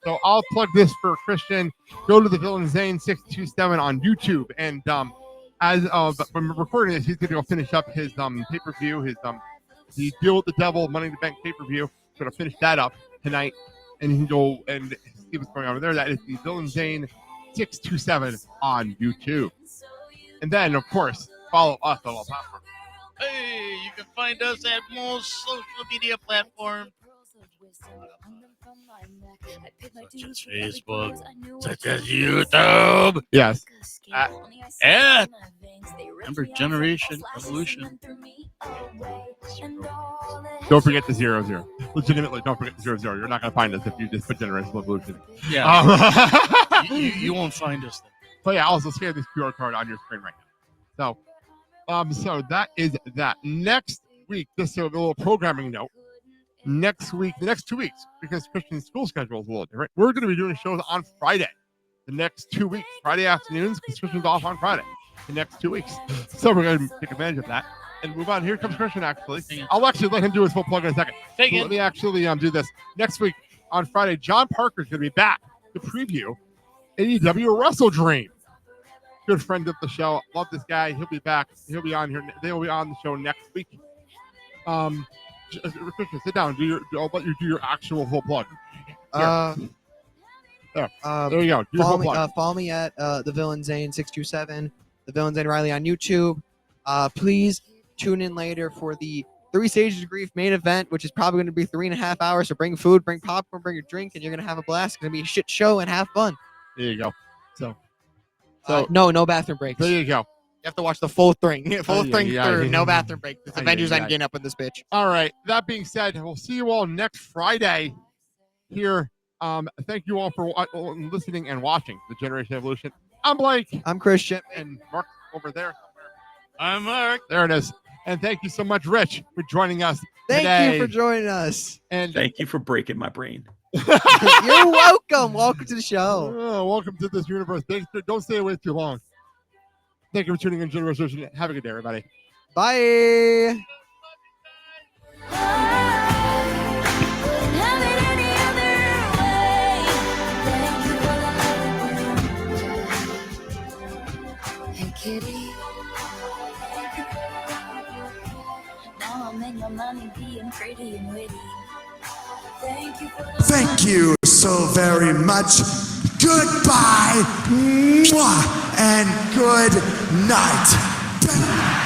Speaker 2: So I'll plug this for Cristian. Go to the Villain Zane 627 on YouTube. And as of when we're recording this, he's going to go finish up his pay-per-view, the Deal with the Devil Money in the Bank pay-per-view. Going to finish that up tonight. And you can go and see what's going on over there. That is the Villain Zane 627 on YouTube. And then, of course, follow us on all platforms.
Speaker 7: Hey, you can find us at most social media platforms, such as Facebook, such as YouTube.
Speaker 2: Yes.
Speaker 7: And remember Generation Evolution.
Speaker 2: Don't forget the 00. Legitimately, don't forget the 00. You're not going to find us if you just put Generation Evolution.
Speaker 7: Yeah. You won't find us there.
Speaker 2: But yeah, also scan this QR code on your screen right now. So that is that. Next week, just a little programming note. Next week, the next 2 weeks, because Cristian's school schedule is a little different, we're going to be doing shows on Friday. The next 2 weeks, Friday afternoons, because Cristian's off on Friday. The next 2 weeks. So we're going to take advantage of that and move on. Here comes Cristian, actually. I'll actually let him do his full plug in a second. Let me actually do this. Next week, on Friday, John Parker's going to be back to preview AEW Wrestle Dream. Good friend of the show. Love this guy. He'll be back. He'll be on here. They'll be on the show next week. Cristian, sit down. I'll let you do your actual full plug. There you go.
Speaker 3: Follow me at the Villain Zane 627, the Villain Zane Riley on YouTube. Please tune in later for the 3 Stages of Grief main event, which is probably going to be 3.5 hours. So bring food, bring popcorn, bring your drink, and you're going to have a blast. It's going to be a shit show and have fun.
Speaker 2: There you go. So
Speaker 3: no bathroom breaks.
Speaker 2: There you go.
Speaker 3: You have to watch the full thing. Through. No bathroom break. This Avengers Endgame up in this bitch.
Speaker 2: All right. That being said, we'll see you all next Friday here. Thank you all for listening and watching the Generation Evolution. I'm Blake.
Speaker 3: I'm Cristian.
Speaker 2: And Mark over there.
Speaker 7: I'm Mark.
Speaker 2: There it is. And thank you so much, Rich, for joining us
Speaker 3: today.
Speaker 2: Thank
Speaker 3: you for joining us.
Speaker 6: And thank you for breaking my brain.
Speaker 3: You're welcome. Welcome to the show.
Speaker 2: Welcome to this universe. Don't stay away too long. Thank you for tuning in, Generation. Have a good day, everybody.
Speaker 3: Bye.
Speaker 1: Hey, kitty. Now I'm in your money being pretty and witty.
Speaker 8: Thank you so very much. Goodbye, mwah, and good night.